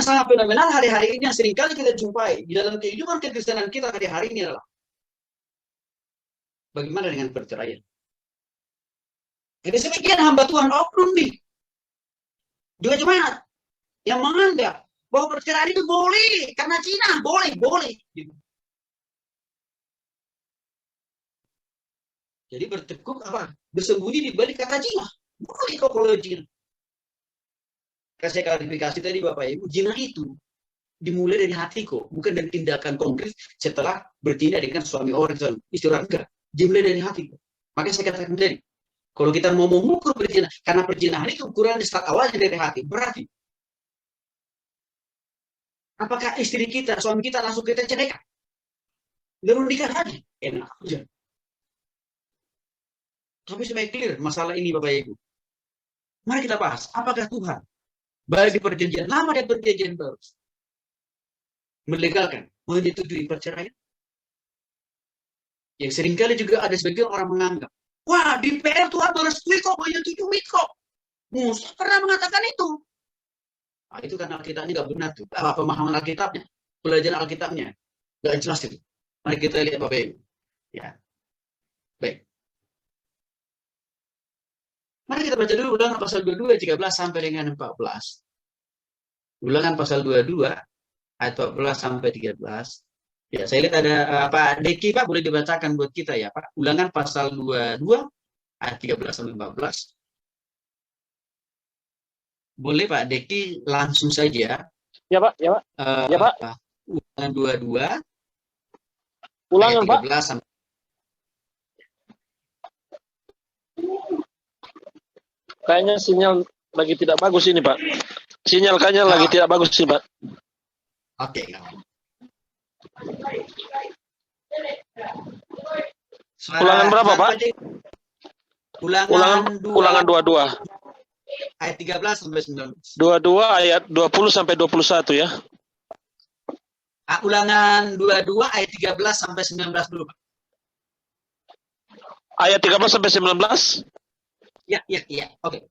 yang sangat fenomenal hari-hari ini yang seringkali kita jumpai di dalam kehidupan kekristenan kita hari-hari ini adalah bagaimana dengan perceraian. Jadi sebagian hamba Tuhan oknum nih, juga jemaat yang menganggap bahwa perceraian itu boleh karena Cina, boleh. Gitu. Jadi bertekuk apa? Bersembunyi di balik kata Cina, boleh kok kalau Cina. Saya klarifikasi tadi Bapak Ibu, zina itu dimulai dari hati kok, bukan dari tindakan konkret setelah bertindak dengan suami orang, istri orang, enggak. Dimulai dari hati kok. Makanya saya katakan tadi, kalau kita mau mengukur perzinahan, karena perzinahan itu ukuran start awalnya dari hati, berarti apakah istri kita, suami kita langsung kita ceraikan? Lalu nikah lagi? Enak aja. Tapi supaya clear masalah ini Bapak Ibu, mari kita bahas, apakah Tuhan baik di perjanjian lama dan perjanjian baru melegalkan, menyetujui perceraian? Yang seringkali juga ada sebagian orang menganggap, wah di PR Tuhan merestui kok, menyetujui kok. Musa pernah mengatakan itu. Nah, itu karena Alkitabnya nggak benar tuh. Pemahaman Alkitabnya, pelajaran Alkitabnya nggak jelas itu. Mari kita lihat Bapak Ibu. Ya, baik. Mari kita baca dulu Ulangan pasal 22 13 sampai dengan 14. Ulangan pasal 22 ayat 14 sampai 13. Ya, saya lihat ada Pak Deki, Pak, boleh dibacakan buat kita ya, Pak. Ulangan pasal 22 ayat 13 sampai 14. Boleh Pak Deki langsung saja. Ya Pak, ya Pak. Ya Pak. Ulangan 22 Ulangan ayat 13 sampai. Kayaknya sinyal lagi tidak bagus ini Pak. Sinyal kayaknya lagi tidak bagus sih Pak. Oke. Ulangan berapa Pak? Ulangan 22. Ayat 13 sampai 19. 22 ayat 20 sampai 21 ya. Ulangan 22 ayat 13 sampai 19 dulu, Pak. Ayat 13 sampai 19? Ya. Oke.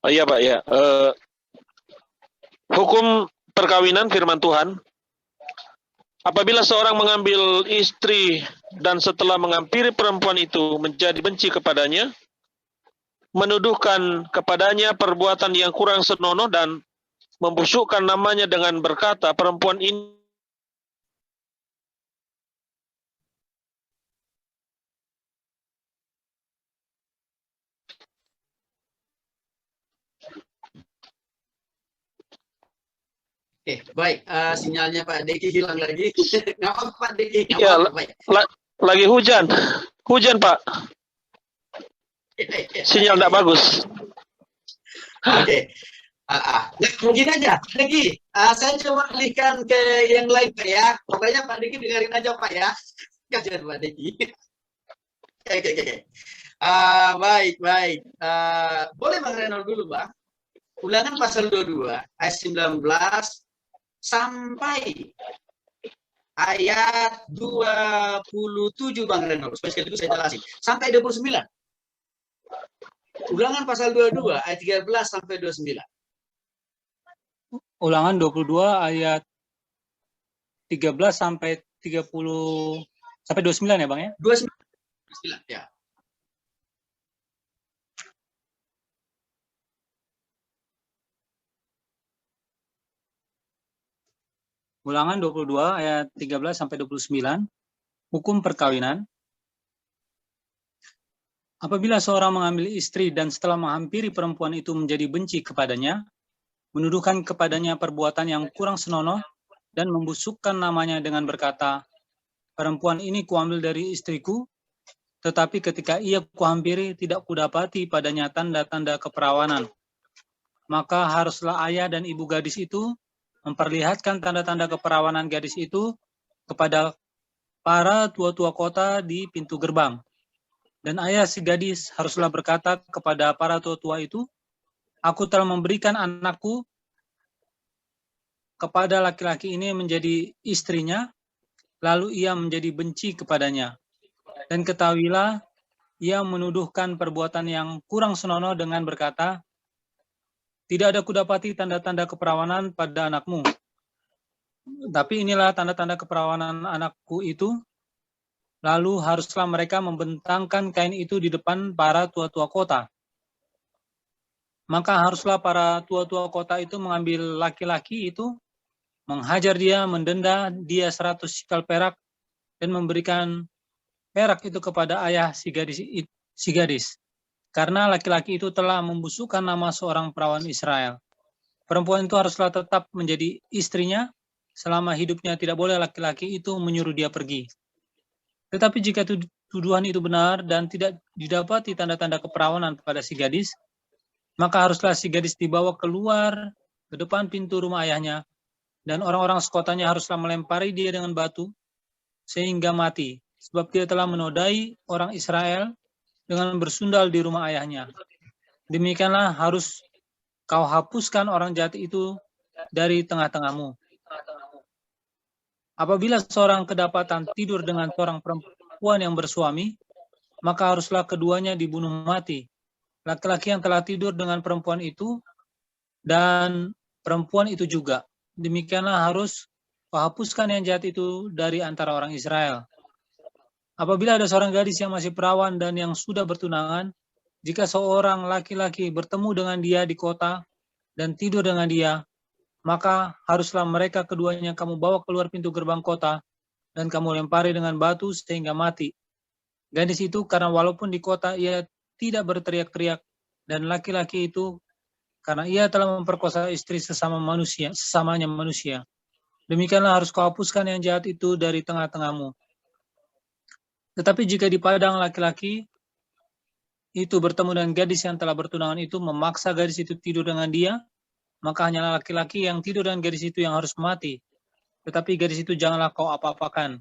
Oh iya Pak ya. Hukum perkawinan firman Tuhan. Apabila seorang mengambil istri dan setelah menghampiri perempuan itu menjadi benci kepadanya, menuduhkan kepadanya perbuatan yang kurang senonoh dan membusukkan namanya dengan berkata, perempuan ini baik. Sinyalnya Pak Deki hilang lagi. Nggak apa Pak Deki. ya, lagi hujan. Hujan Pak. Sinyal tidak bagus. Oke. Mungkin aja, Deki. Saya coba alihkan ke yang lain Pak ya. Pokoknya Pak Deki dengerin aja Pak ya. Kasihan Pak Deki. Oke. Baik. Boleh Bang Renol dulu Bang. Ulangan pasal 22 ayat 19 sampai ayat 27 Bang Renol. Supaya sekali itu saya jelasin. Sampai 29. Ulangan pasal 22 ayat 13 sampai 29. Ulangan 22 ayat 13 sampai 30 sampai 29 ya Bang ya? 29 ya. Ulangan 22 ayat 13 sampai 29. Hukum perkawinan. Apabila seorang mengambil istri dan setelah menghampiri perempuan itu menjadi benci kepadanya, menuduhkan kepadanya perbuatan yang kurang senonoh dan membusukkan namanya dengan berkata, perempuan ini kuambil dari istriku, tetapi ketika ia kuhampiri tidak kudapati padanya tanda-tanda keperawanan. Maka haruslah ayah dan ibu gadis itu memperlihatkan tanda-tanda keperawanan gadis itu kepada para tua-tua kota di pintu gerbang. Dan ayah si gadis haruslah berkata kepada para tua-tua itu, aku telah memberikan anakku kepada laki-laki ini menjadi istrinya, lalu ia menjadi benci kepadanya. Dan ketahuilah, ia menuduhkan perbuatan yang kurang senonoh dengan berkata, tidak ada kudapati tanda-tanda keperawanan pada anakmu. Tapi inilah tanda-tanda keperawanan anakku itu. Lalu haruslah mereka membentangkan kain itu di depan para tua-tua kota. Maka haruslah para tua-tua kota itu mengambil laki-laki itu, menghajar dia, mendenda dia 100 sikal perak, dan memberikan perak itu kepada ayah si gadis. Karena laki-laki itu telah membusukkan nama seorang perawan Israel. Perempuan itu haruslah tetap menjadi istrinya, selama hidupnya tidak boleh laki-laki itu menyuruh dia pergi. Tetapi jika tuduhan itu benar dan tidak didapati tanda-tanda keperawanan pada si gadis, maka haruslah si gadis dibawa keluar ke depan pintu rumah ayahnya, dan orang-orang sekotanya haruslah melempari dia dengan batu sehingga mati, sebab dia telah menodai orang Israel dengan bersundal di rumah ayahnya. Demikianlah harus kau hapuskan orang jahat itu dari tengah-tengahmu. Apabila seorang kedapatan tidur dengan seorang perempuan yang bersuami, maka haruslah keduanya dibunuh mati. Laki-laki yang telah tidur dengan perempuan itu dan perempuan itu juga. Demikianlah harus kau hapuskan yang jahat itu dari antara orang Israel. Apabila ada seorang gadis yang masih perawan dan yang sudah bertunangan, jika seorang laki-laki bertemu dengan dia di kota dan tidur dengan dia, maka haruslah mereka keduanya kamu bawa keluar pintu gerbang kota dan kamu lempari dengan batu sehingga mati. Gadis itu karena walaupun di kota ia tidak berteriak-teriak, dan laki-laki itu karena ia telah memperkosa istri sesamanya manusia. Demikianlah harus kau hapuskan yang jahat itu dari tengah-tengahmu. Tetapi jika di padang laki-laki itu bertemu dengan gadis yang telah bertunangan itu, memaksa gadis itu tidur dengan dia, maka hanyalah laki-laki yang tidur dengan gadis itu yang harus mati. Tetapi gadis itu janganlah kau apa-apakan.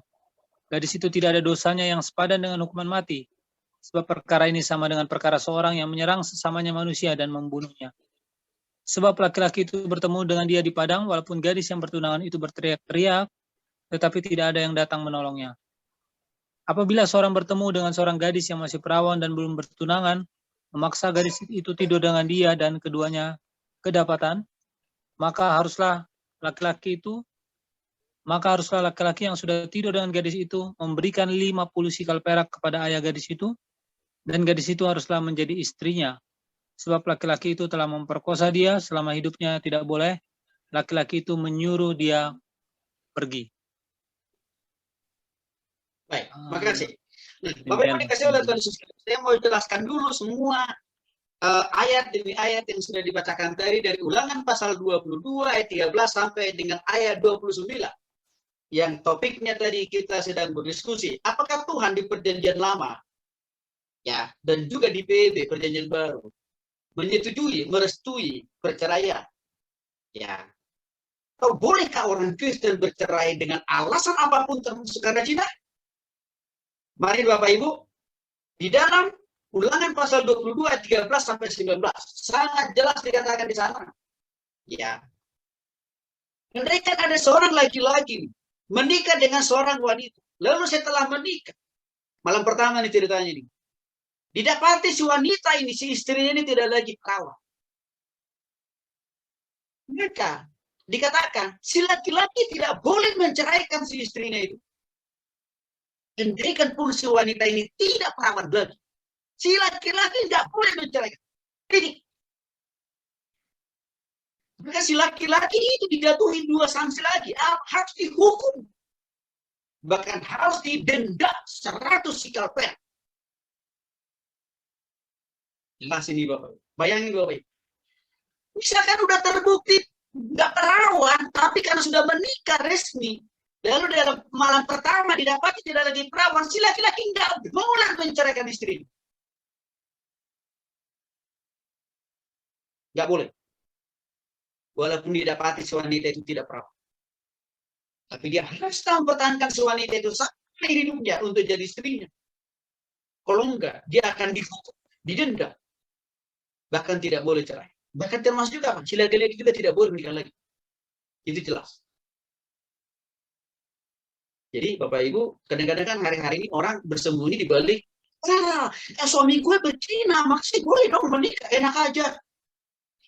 Gadis itu tidak ada dosanya yang sepadan dengan hukuman mati. Sebab perkara ini sama dengan perkara seorang yang menyerang sesamanya manusia dan membunuhnya. Sebab laki-laki itu bertemu dengan dia di padang, walaupun gadis yang bertunangan itu berteriak-teriak, tetapi tidak ada yang datang menolongnya. Apabila seorang bertemu dengan seorang gadis yang masih perawan dan belum bertunangan, memaksa gadis itu tidur dengan dia dan keduanya kedapatan, maka haruslah laki-laki yang sudah tidur dengan gadis itu memberikan 50 sikal perak kepada ayah gadis itu, dan gadis itu haruslah menjadi istrinya. Sebab laki-laki itu telah memperkosa dia, selama hidupnya tidak boleh laki-laki itu menyuruh dia pergi. Baik, makasih. Nah, Bapak Ibu dikasih oleh Tuhan Yesus, saya mau jelaskan dulu semua ayat demi ayat yang sudah dibacakan tadi dari Ulangan pasal 22 ayat 13 sampai dengan ayat 29. Yang topiknya tadi kita sedang berdiskusi, apakah Tuhan di Perjanjian Lama ya dan juga di PB Perjanjian Baru menyetujui, merestui perceraian? Ya. Atau bolehkah orang Kristen bercerai dengan alasan apapun termasuk karena zina? Mari Bapak Ibu, di dalam Ulangan pasal 22 ayat 13 sampai 19 sangat jelas dikatakan di sana. Ya. Andaikan ada seorang laki-laki menikah dengan seorang wanita, lalu setelah menikah, malam pertama nih ceritanya nih, didapati si wanita ini, si istrinya ini tidak lagi perawan. Maka dikatakan si laki-laki tidak boleh menceraikan si istrinya itu. Andaikan pun si wanita ini tidak perawan lagi, si laki-laki tidak boleh menceraikan. Jadi, maka si laki-laki itu dijatuhi 2 sanksi lagi, harus dihukum, bahkan harus didenda 100 sikal perak. Jelas ini Bapak, bayangin Bapak. Misalkan udah terbukti nggak perawan, tapi karena sudah menikah resmi, lalu dalam malam pertama didapati tidak lagi perawan, si laki-laki nggak boleh menceraikan istri. Nggak boleh. Walaupun didapati si wanita itu tidak perawan. Tapi dia harus mempertahankan si wanita itu sampai hidupnya untuk jadi istrinya. Kalau enggak, dia akan dihukum, didenda. Bahkan tidak boleh cerai. Bahkan termasuk juga, si laki-laki juga tidak boleh menikah lagi. Itu jelas. Jadi Bapak Ibu, kadang-kadang kan hari-hari ini orang bersembunyi di balik, suami gue berzina, maksudnya boleh dong menikah, enak aja.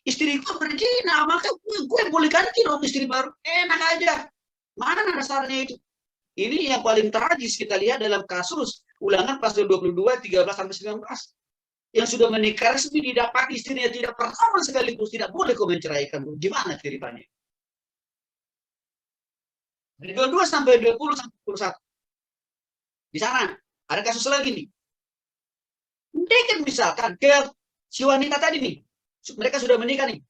istriku berzina, maka gue boleh ganti dong istri baru. Enak aja. Mana dasarnya itu? Ini yang paling tragis kita lihat dalam kasus Ulangan pasal 22, 13 sampai 19. Yang sudah menikah resmi didapati istrinya tidak pernah sekaligus, tidak boleh kau menceraikan. Gimana ceritanya? Dari 22 sampai 20 sampai 21. Di sana ada kasus lagi nih. Mereka misalkan ke si wanita tadi nih, mereka sudah menikah nih.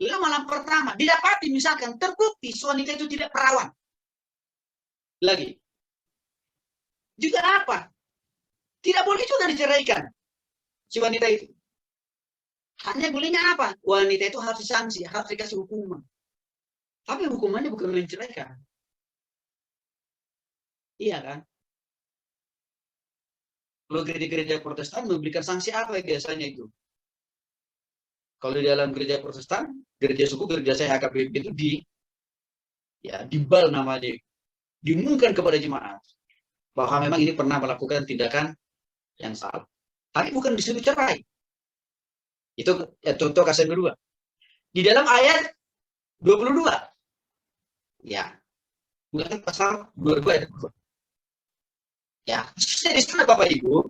Lalu malam pertama didapati misalkan terbukti si wanita itu tidak perawan. Lagi. Juga apa? Tidak boleh juga diceraikan si wanita itu. Hanya bolehnya apa? Wanita itu harus disanksi, harus dikasih hukuman. Tapi hukumannya bukan menceraikan. Iya kan? Kalau gereja-gereja Protestan memberikan sanksi apa biasanya itu? Kalau di dalam gereja Protestan, gereja suku, gereja saya HKBP itu dibal namanya, diumumkan kepada jemaat bahwa memang ini pernah melakukan tindakan yang salah. Tapi bukan disuruh cerai. Itu contoh kasus kedua. Di dalam ayat 22. Ya. Bukan pasal 22 ayat 22. Ya, di sana Bapak Ibu.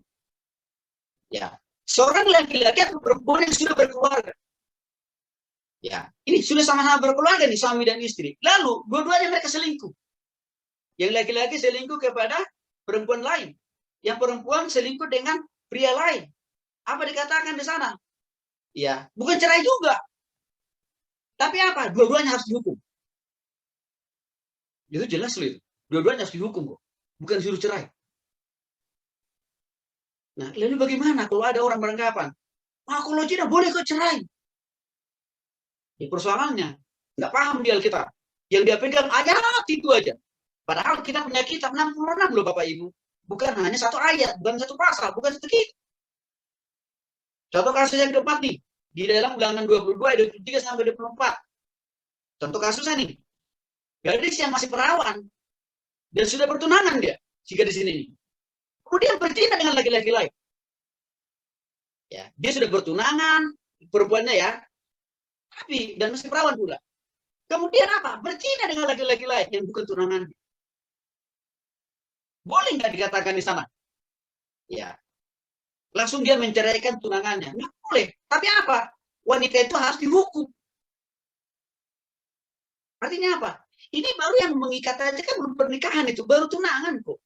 Ya. Seorang laki-laki atau perempuan yang sudah berkeluarga. Ya, ini sudah sama-sama berkeluarga nih, suami dan istri. Lalu, dua-duanya mereka selingkuh. Yang laki-laki selingkuh kepada perempuan lain. Yang perempuan selingkuh dengan pria lain. Apa dikatakan di sana? Ya, bukan cerai juga. Tapi apa? Dua-duanya harus dihukum. Itu jelas loh itu. Dua-duanya harus dihukum kok. Bukan disuruh cerai. Nah, lalu bagaimana kalau ada orang beranggapan, kalau tidak boleh kok cerai? Ya, persoalannya, nggak paham di Alkitab. Yang dia pegang ayat itu aja. Padahal kita punya kitab 66 loh Bapak Ibu. Bukan hanya satu ayat, bukan satu pasal, bukan satu kitab. Contoh kasus yang keempat nih, di dalam Ulangan 22 ayat 23 sampai 24. Contoh kasusnya nih, gadis yang masih perawan dan sudah bertunangan dia, jika di sini. Kemudian berzina dengan laki-laki lain. Ya, dia sudah bertunangan, perempuannya ya, tapi dan masih perawan pula. Kemudian apa? Berzina dengan laki-laki lain yang bukan tunangan. Boleh nggak dikatakan di sana? Ya, langsung dia menceraikan tunangannya. Nggak boleh. Tapi apa? Wanita itu harus dihukum. Artinya apa? Ini baru yang mengikat aja kan belum pernikahan itu, baru tunangan kok.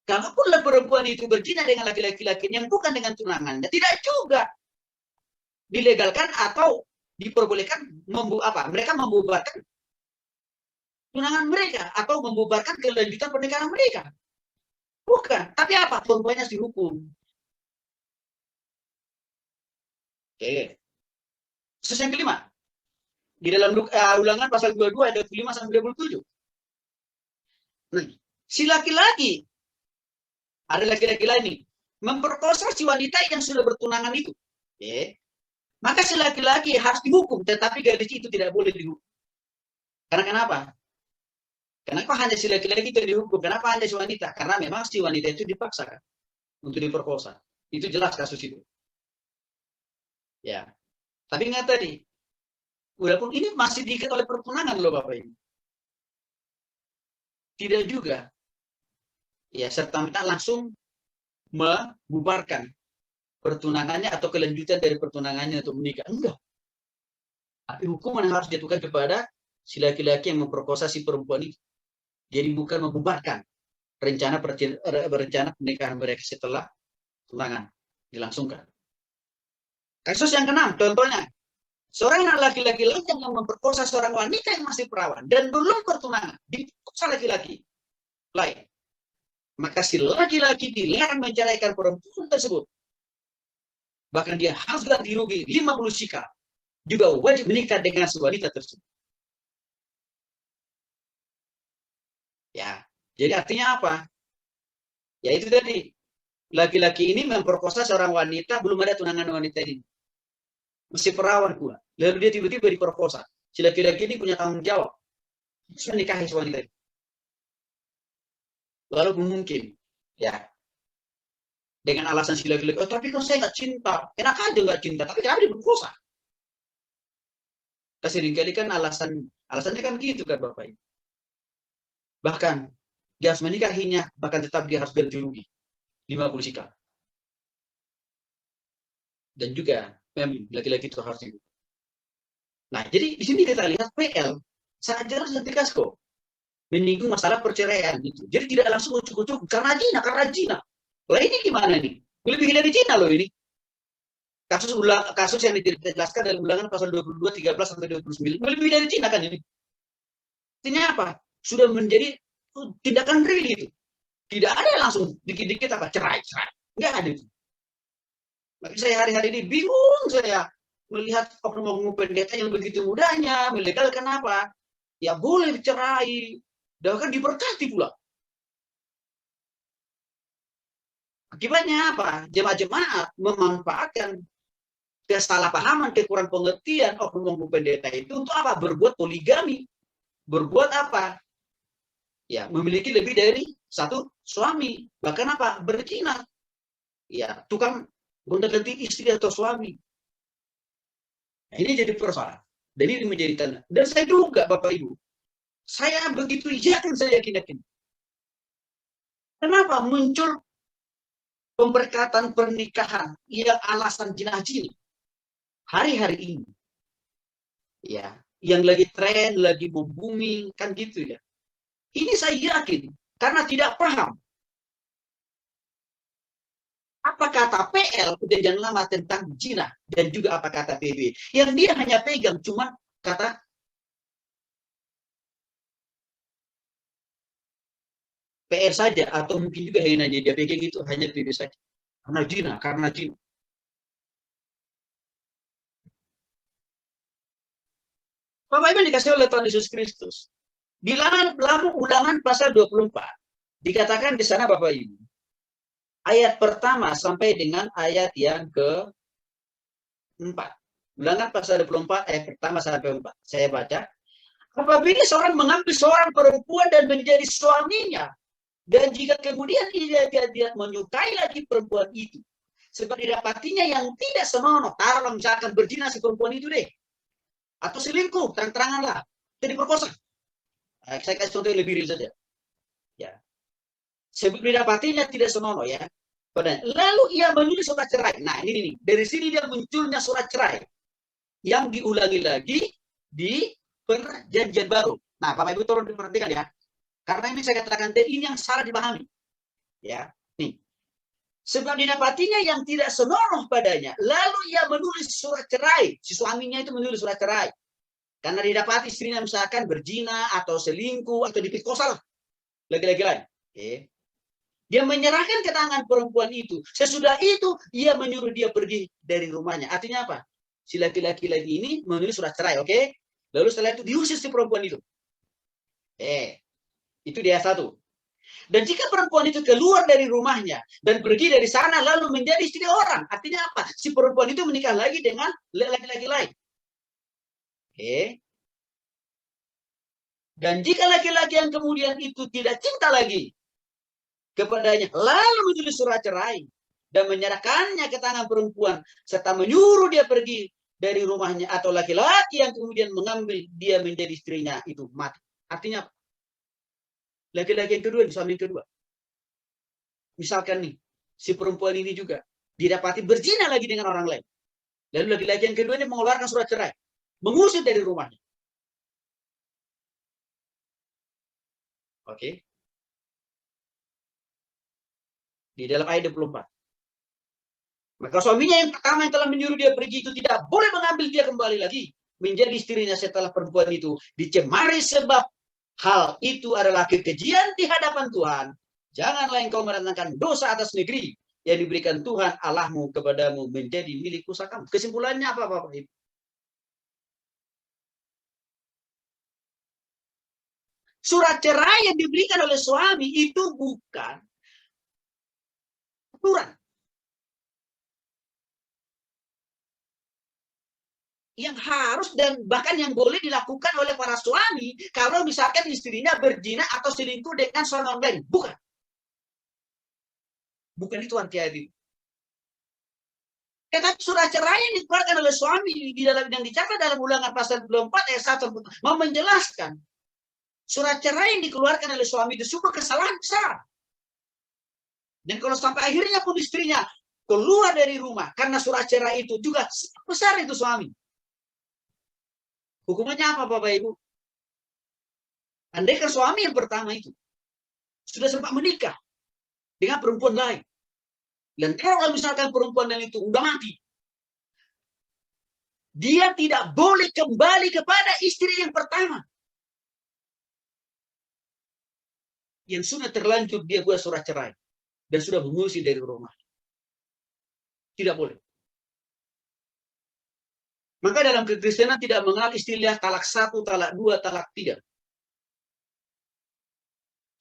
Kalaupun perempuan itu berzina dengan laki-laki yang bukan dengan tunangannya, tidak juga dilegalkan atau diperbolehkan mereka membubarkan tunangan mereka atau membubarkan kelanjutan pernikahan mereka. Bukan. Tapi apa? Perempuannya harus dihukum. Oke. Kasus yang kelima. Di dalam Ulangan pasal 22 ayat 5 sampai 27. Nah, si laki-laki, ada laki-laki lain nih, memperkosa si wanita yang sudah bertunangan itu. Maka si laki-laki harus dihukum, tetapi gadis itu tidak boleh dihukum. Karena kenapa? Kenapa hanya si laki-laki itu dihukum? Kenapa hanya si wanita? Karena memang si wanita itu dipaksakan untuk diperkosa. Itu jelas kasus itu. Ya. Tapi ingat tadi, walaupun ini masih diikat oleh pertunangan loh Bapak Ibu. Tidak juga. Ya, serta-merta langsung membubarkan pertunangannya atau kelanjutan dari pertunangannya untuk menikah. Enggak. Tapi hukuman yang harus dijatuhkan kepada si laki-laki yang memperkosa si perempuan itu. Jadi bukan membubarkan rencana pernikahan mereka setelah tunangan dilangsungkan. Kasus yang keenam, contohnya, seorang laki-laki lain yang memperkosa seorang wanita yang masih perawan dan belum bertunangan, diperkosa laki-laki lain. Maka si laki-laki dilarang menceraikan perempuan tersebut. Bahkan dia harus ganti rugi 50 shikal. Juga wajib menikah dengan si wanita tersebut. Ya, jadi artinya apa? Ya itu tadi, laki-laki ini memperkosa seorang wanita, belum ada tunangan wanita ini. Masih perawan pula. Lalu dia tiba-tiba diperkosa. Si laki-laki ini punya tanggung jawab. Bisa nikahi si wanita ini. Walaupun mungkin, ya, dengan alasan si laki-laki, oh tapi kalau saya nggak cinta, enak aja nggak cinta, tapi kenapa diperkosa? Seringkali kan alasannya kan gitu kan Bapak Ibu. Bahkan dia harus menikahinya, bahkan tetap dia harus ganti rugi 50 sikap. Dan juga laki-laki itu harus hidup. Nah, jadi di sini kita lihat PL sangat jelas dan tegas kok menyinggung masalah perceraian gitu. Jadi tidak langsung ucuk-ucuk karena zina. Lah ini gimana nih? Lebih dari zina loh ini. Kasus yang dijelaskan dalam Ulangan pasal 22, 13 sampai 29 lebih dari zina kan ini. Artinya apa? Sudah menjadi tindakan real itu. Tidak ada langsung dikit-dikit apa cerai. Enggak ada itu. Tapi saya hari-hari ini bingung saya melihat oknum-oknum pendeta yang begitu mudahnya melegalkan apa? Ya boleh cerai, dan kan diberkati pula. Akibatnya apa? Jemaat-jemaat memanfaatkan kesalahpahaman, kekurang pengertian oknum-oknum pendeta itu untuk apa? Berbuat poligami. Berbuat apa? Ya, memiliki lebih dari satu suami. Bahkan apa? Berzina. Ya, tukang gonta-ganti istri atau suami. Nah, ini jadi persoalan. Dan ini menjadi tanda. Dan saya duga Bapak Ibu, saya begitu yakin, saya yakin. Kenapa muncul pemberkatan pernikahan yang alasan jinah-jin hari-hari ini? Ya, yang lagi tren, lagi booming, kan gitu ya. Ini saya yakin, karena tidak paham apa kata PL perjanjian lama tentang zina dan juga apa kata PB. Yang dia hanya pegang cuma kata PL saja, atau mungkin juga hanya dia pegang itu hanya PB saja. Karena zina. Bapak Ibu dikasih oleh Tuhan Yesus Kristus. Di dalam Ulangan pasal 24 dikatakan di sana Bapak Ibu, ayat pertama sampai dengan ayat yang ke-4. Ulangan pasal 24 ayat pertama sampai 4. Saya baca. Apabila seorang mengambil seorang perempuan dan menjadi suaminya, dan jika kemudian dia menyukai lagi perempuan itu, sebab didapatinya yang tidak senonoh, taruhlah misalkan berzina si perempuan itu deh, atau selingkuh, terang-terangan lah, jadi perkosa. Saya kasih contoh yang lebih real saja. Ya. Sebab didapatinya tidak senonoh ya. Lalu ia menulis surat cerai. Nah ini dari sini dia munculnya surat cerai yang diulangi lagi di perjanjian baru. Nah Bapak Ibu tolong diperhatikan ya. Karena ini saya katakan ini yang salah dipahami. Ya, nih. Sebab didapatinya yang tidak senonoh padanya. Lalu ia menulis surat cerai. Si suaminya itu menulis surat cerai. Karena didapati istrinya misalkan berzina atau selingkuh atau diperkosa lah. Lagi-lagi lain. Okay. Dia menyerahkan ke tangan perempuan itu. Sesudah itu, ia menyuruh dia pergi dari rumahnya. Artinya apa? Si laki-laki lagi ini menulis surat cerai, oke? Lalu setelah itu diusir si perempuan itu. Itu dia satu. Dan jika perempuan itu keluar dari rumahnya dan pergi dari sana lalu menjadi istri orang, artinya apa? Si perempuan itu menikah lagi dengan laki-laki lain. Dan jika laki-laki yang kemudian itu tidak cinta lagi kepadanya, lalu menulis surat cerai dan menyerahkannya ke tangan perempuan serta menyuruh dia pergi dari rumahnya, atau laki-laki yang kemudian mengambil dia menjadi istrinya itu mati. Artinya laki-laki yang kedua, suami yang kedua. Misalkan nih, si perempuan ini juga didapati berzina lagi dengan orang lain. Lalu laki-laki yang kedua ini mengeluarkan surat cerai, mengusir dari rumahnya. Oke. Di dalam ayat 24. Maka suaminya yang pertama yang telah menyuruh dia pergi itu tidak boleh mengambil dia kembali lagi menjadi istrinya setelah perempuan itu dicemari, sebab hal itu adalah kekejian di hadapan Tuhan. Janganlah engkau mendatangkan dosa atas negeri yang diberikan Tuhan Allahmu kepadamu menjadi milik pusakamu. Kesimpulannya apa Bapak Ibu? Surat cerai yang diberikan oleh suami itu bukan aturan. Yang harus dan bahkan yang boleh dilakukan oleh para suami kalau misalkan istrinya berzina atau selingkuh dengan seorang lain. Bukan. Bukan itu arti ayat itu. Tetapi surat cerai yang dikeluarkan oleh suami di dalam yang dicatat dalam Ulangan pasal 24 ayat 1 mau menjelaskan surat cerai yang dikeluarkan oleh suami itu sebuah kesalahan besar. Dan kalau sampai akhirnya pun istrinya keluar dari rumah karena surat cerai itu juga besar itu suami. Hukumannya apa Bapak Ibu? Andaikan suami yang pertama itu sudah sempat menikah dengan perempuan lain. Dan kalau misalkan perempuan lain itu udah mati, dia tidak boleh kembali kepada istri yang pertama. Yang sudah terlanjur dia buat surat cerai dan sudah mengusir dari rumah. Tidak boleh. Maka dalam kekristenan tidak mengenal istilah talak 1, talak 2, talak 3.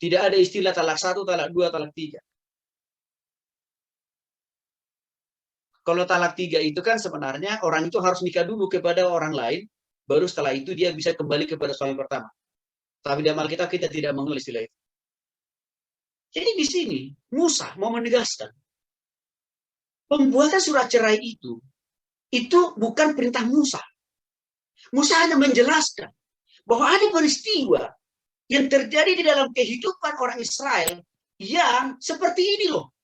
Tidak ada istilah talak 1, talak 2, talak 3. Kalau talak 3 itu kan sebenarnya orang itu harus nikah dulu kepada orang lain, baru setelah itu dia bisa kembali kepada suami pertama. Tapi dalam Alkitab kita tidak mengenal istilah itu. Jadi di sini Musa mau menegaskan pembuatan surat cerai itu bukan perintah Musa. Musa hanya menjelaskan bahwa ada peristiwa yang terjadi di dalam kehidupan orang Israel yang seperti ini loh.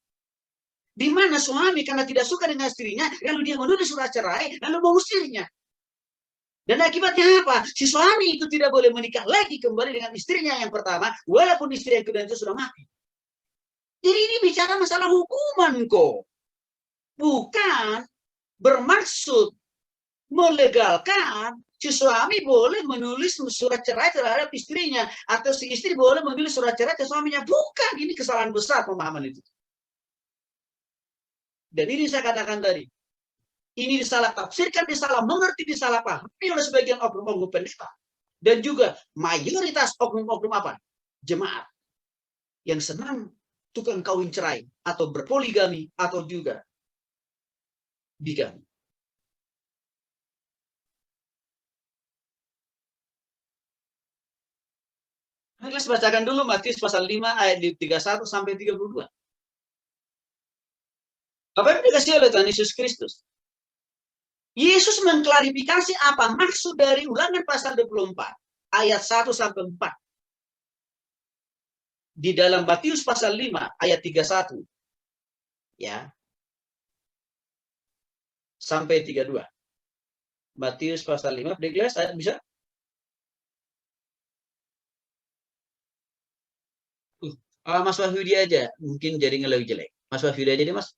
Di mana suami karena tidak suka dengan istrinya, lalu dia menulis surat cerai, lalu mengusirnya. Dan akibatnya apa? Si suami itu tidak boleh menikah lagi kembali dengan istrinya yang pertama, walaupun istri yang kedua itu sudah mati. Jadi ini bicara masalah hukuman kok. Bukan bermaksud melegalkan si suami boleh menulis surat cerai terhadap istrinya, atau si istri boleh menulis surat cerai terhadap suaminya. Bukan, ini kesalahan besar pemahaman itu. Dan ini saya katakan tadi, ini disalah tafsirkan, disalah mengerti, disalah pahami oleh sebagian oknum-oknum pendeta. Dan juga mayoritas oknum-oknum apa? Jemaat. Yang senang tukang kawin cerai, atau berpoligami, atau juga bigami. Kita bacakan dulu Matius pasal 5 ayat 31 sampai 32. Apa yang dikasih oleh Tuhan Yesus Kristus? Yesus mengklarifikasi apa maksud dari Ulangan pasal 24 ayat 1 sampai 4. Di dalam Matius pasal 5 ayat 31. Ya. Sampai 32. Matius pasal 5, Deglas, ayat bisa? Mas Wahyudi aja, mungkin jaringan lebih jelek. Mas Wahyudi aja deh, Mas.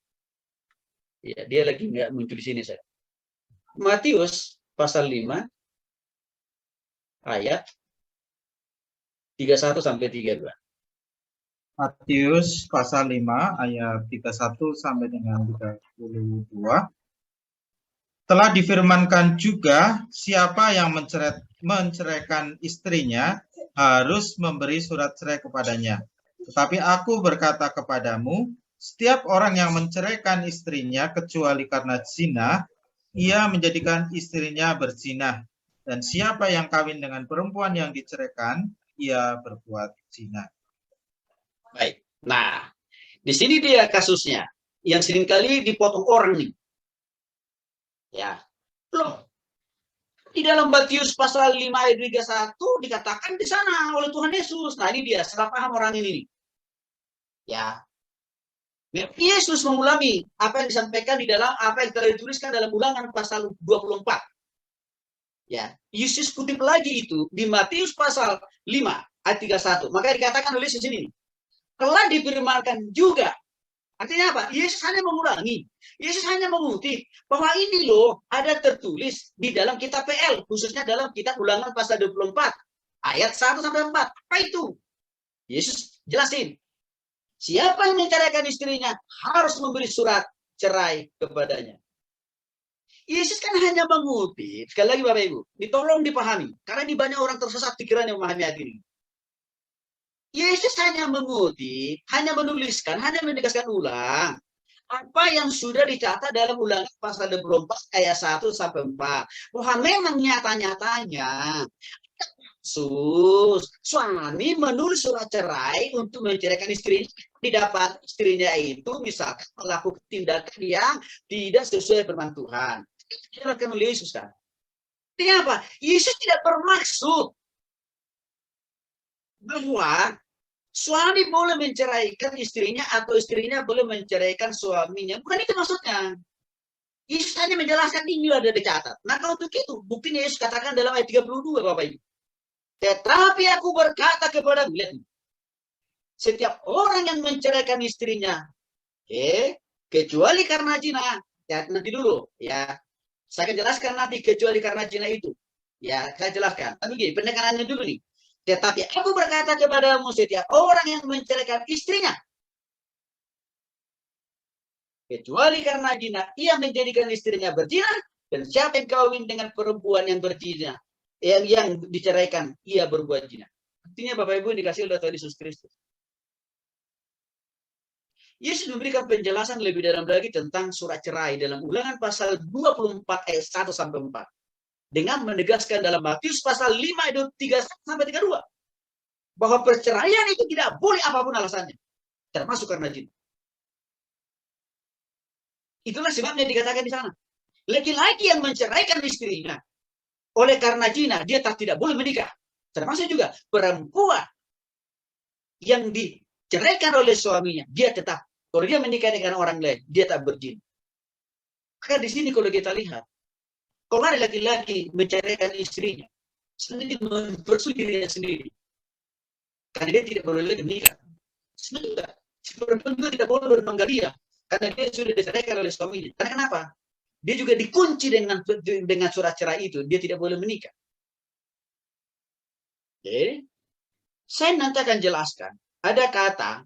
Ya, dia lagi nggak muncul di sini saya. Matius pasal 5 ayat 31 sampai 32. Matius pasal 5 ayat 31 sampai dengan 32. Telah difirmankan juga, siapa yang menceraikan istrinya harus memberi surat cerai kepadanya. Tetapi aku berkata kepadamu, setiap orang yang menceraikan istrinya kecuali karena zina, ia menjadikan istrinya berzina. Dan siapa yang kawin dengan perempuan yang diceraikan, ia berbuat zina. Baik. Nah, di sini dia kasusnya yang seringkali dipotong orang nih. Ya. Loh. Di dalam Matius pasal 5 ayat 31 dikatakan di sana oleh Tuhan Yesus. Nah, ini dia salah paham orang ini nih. Ya. Yesus mengulangi apa yang disampaikan di dalam apa yang telah dituliskan dalam Ulangan pasal 24. Ya, Yesus kutip lagi itu di Matius pasal 5 ayat 31. Maka dikatakan oleh Yesus ini, telah difirmankan juga. Artinya apa? Yesus hanya mengulangi. Yesus hanya mengutip bahwa ini loh ada tertulis di dalam kitab PL, khususnya dalam kitab Ulangan pasal 24 ayat 1 sampai 4. Apa itu? Yesus jelasin. Siapa yang menceraikan istrinya harus memberi surat cerai kepadanya. Yesus kan hanya mengutip. Sekali lagi Bapak Ibu, ditolong dipahami. Karena di banyak orang tersesat pikiran yang memahami ayat ini. Yesus hanya mengutip, hanya menuliskan, hanya menegaskan ulang apa yang sudah dicatat dalam Ulangan pasal 24 ayat 1 sampai 4. Bahwa memang nyata-nyatanya suami menulis surat cerai untuk menceraikan istrinya, didapat istrinya itu misalkan melakukan tindakan yang tidak sesuai firman Tuhan. Dijelaskan oleh Yesus kan. Artinya apa? Yesus tidak bermaksud bahwa suami boleh menceraikan istrinya atau istrinya boleh menceraikan suaminya. Bukan itu maksudnya. Yesus hanya menjelaskan ini ada dicatat. Nah, kalau untuk itu, buktinya Yesus katakan dalam ayat 32, Bapak Ibu. Tetapi aku berkata kepadamu, lihat, setiap orang yang menceraikan istrinya, kecuali karena zina, ya nanti dulu, ya saya akan jelaskan nanti kecuali karena zina itu, ya saya jelaskan. Tapi gini, penekanan dulu nih. Tetapi aku berkata kepadamu, setiap orang yang menceraikan istrinya, kecuali karena zina, ia menjadikan istrinya berzina, dan siapa yang kawin dengan perempuan yang berzina, yang diceraikan, ia berbuat zina. Artinya Bapak Ibu dikasih oleh Tuhan Yesus Kristus. Yesus memberikan penjelasan lebih dalam lagi tentang surat cerai dalam Ulangan pasal 24 ayat 1 sampai 4. Dengan menegaskan dalam Matius pasal 5 ayat 31 sampai 32. Bahwa perceraian itu tidak boleh apapun alasannya. Termasuk karena zina. Itulah sebabnya dikatakan di sana. Laki-laki yang menceraikan istrinya oleh karena zina, dia tidak boleh menikah. Termasuk juga perempuan yang diceraikan oleh suaminya, dia tetap, kalau dia menikah dengan orang lain, dia tak berzina. Karena di sini kalau kita lihat, kalau ada laki-laki menceraikan istrinya, sendiri mempersulit dirinya sendiri. Karena dia tidak boleh lagi menikah. Sebenarnya, perempuan juga tidak boleh bermanggalia, karena dia sudah diceraikan oleh suaminya. Karena kenapa? Dia juga dikunci dengan surat cerai itu. Dia tidak boleh menikah. Oke. Saya nanti akan jelaskan. Ada kata,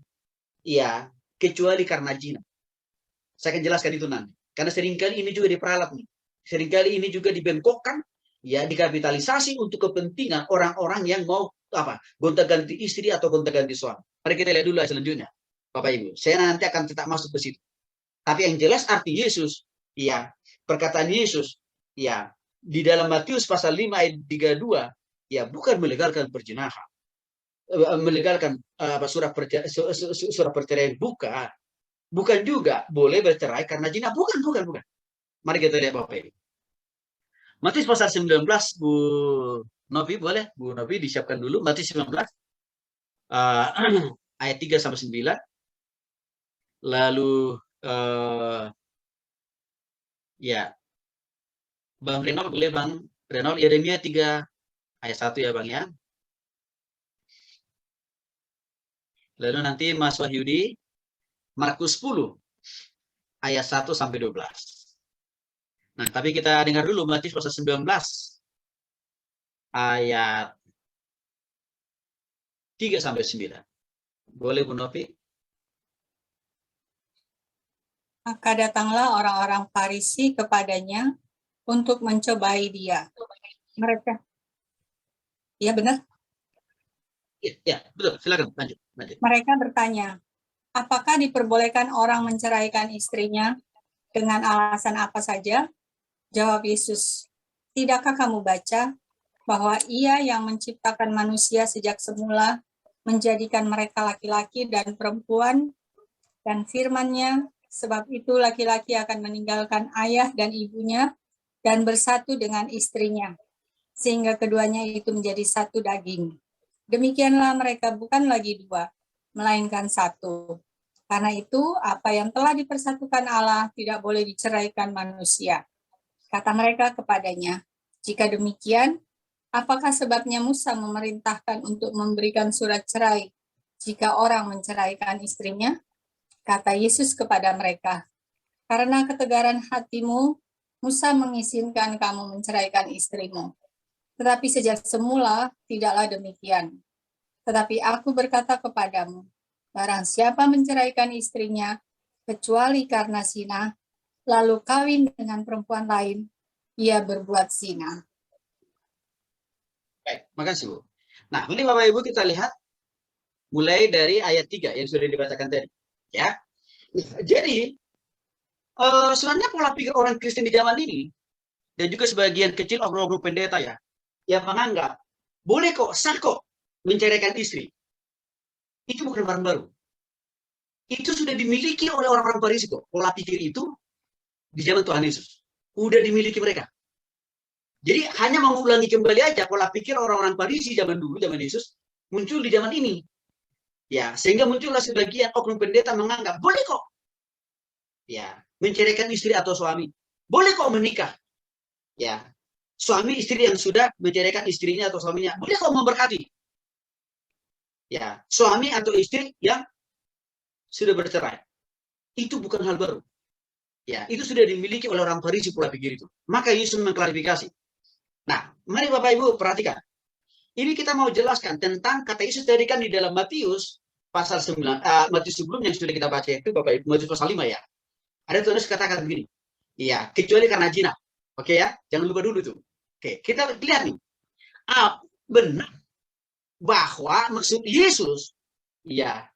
ya, kecuali karena zina. Saya akan jelaskan itu nanti. Karena seringkali ini juga diperalat nih. Seringkali ini juga dibengkokkan, ya, dikapitalisasi untuk kepentingan orang-orang yang mau gonta-ganti istri atau gonta-ganti suami. Mari kita lihat dulu selanjutnya, Bapak Ibu. Saya nanti akan tetap masuk ke situ. Tapi yang jelas arti Yesus, ya, perkataan Yesus, ya, di dalam Matius pasal 5 ayat 32, ya, bukan melegalkan perzinahan, melegalkan surat perceraian, bukan juga boleh bercerai karena zina, bukan. Mari kita lihat Bapak Ibu. Matius pasal 19, Bu Novi boleh, Bu Novi disiapkan dulu. Matius 19 ayat 3 sampai 9. Lalu ya, Bang Renol boleh, Bang Renol, Yeremia 3 ayat 1 ya Bang ya. Lalu nanti Mas Wahyudi, Markus 10 ayat 1 sampai 12. Nah, tapi kita dengar dulu Matius pasal 19 ayat 3 sampai 9. Boleh Bu Novi? Maka datanglah orang-orang Farisi kepadanya untuk mencobai dia. Mereka, ya benar? Ya, betul. Silakan lanjut. Mereka bertanya, apakah diperbolehkan orang menceraikan istrinya dengan alasan apa saja? Jawab Yesus, tidakkah kamu baca bahwa Ia yang menciptakan manusia sejak semula menjadikan mereka laki-laki dan perempuan, dan firman-Nya, sebab itu laki-laki akan meninggalkan ayah dan ibunya dan bersatu dengan istrinya, sehingga keduanya itu menjadi satu daging. Demikianlah mereka bukan lagi dua, melainkan satu. Karena itu, apa yang telah dipersatukan Allah tidak boleh diceraikan manusia. Kata mereka kepadanya, jika demikian, apakah sebabnya Musa memerintahkan untuk memberikan surat cerai jika orang menceraikan istrinya? Kata Yesus kepada mereka, karena ketegaran hatimu, Musa mengizinkan kamu menceraikan istrimu. Tetapi sejak semula tidaklah demikian. Tetapi aku berkata kepadamu, barang siapa menceraikan istrinya, kecuali karena zina, lalu kawin dengan perempuan lain, ia berbuat zina. Baik, makasih Bu. Nah, ini Bapak Ibu kita lihat mulai dari ayat 3 yang sudah dibacakan tadi. Ya, jadi sebenarnya pola pikir orang Kristen di zaman ini dan juga sebagian kecil oknum-oknum pendeta ya, yang menganggap Boleh kok, sah kok menceraikan istri. Itu bukan barang baru. Itu sudah dimiliki oleh orang-orang Farisi kok. Pola pikir itu di zaman Tuhan Yesus. Udah dimiliki mereka. Jadi hanya mengulangi kembali aja pola pikir orang-orang Farisi zaman dulu, zaman Yesus, muncul di zaman ini. Ya, sehingga muncullah sebagian oknum pendeta menganggap boleh kok. Ya, menceraikan istri atau suami. Boleh kok menikah. Ya, suami istri yang sudah menceraikan istrinya atau suaminya, boleh kok memberkati. Ya, suami atau istri yang sudah bercerai. Itu bukan hal baru. Ya, itu sudah dimiliki oleh orang Farisi pola pikir itu. Maka Yesus mengklarifikasi. Nah, mari Bapak Ibu perhatikan. Ini kita mau jelaskan tentang kata Yesus tadi kan di dalam Matius pasal 9, Matius sebelumnya yang sudah kita baca itu Bapak Ibu, Matius pasal 5 ya. Ada Tuhan Yesus katakan begini. Iya, kecuali karena zina. Oke ya, jangan lupa dulu tuh. Oke, kita lihat nih. Benar bahwa maksud Yesus, ya,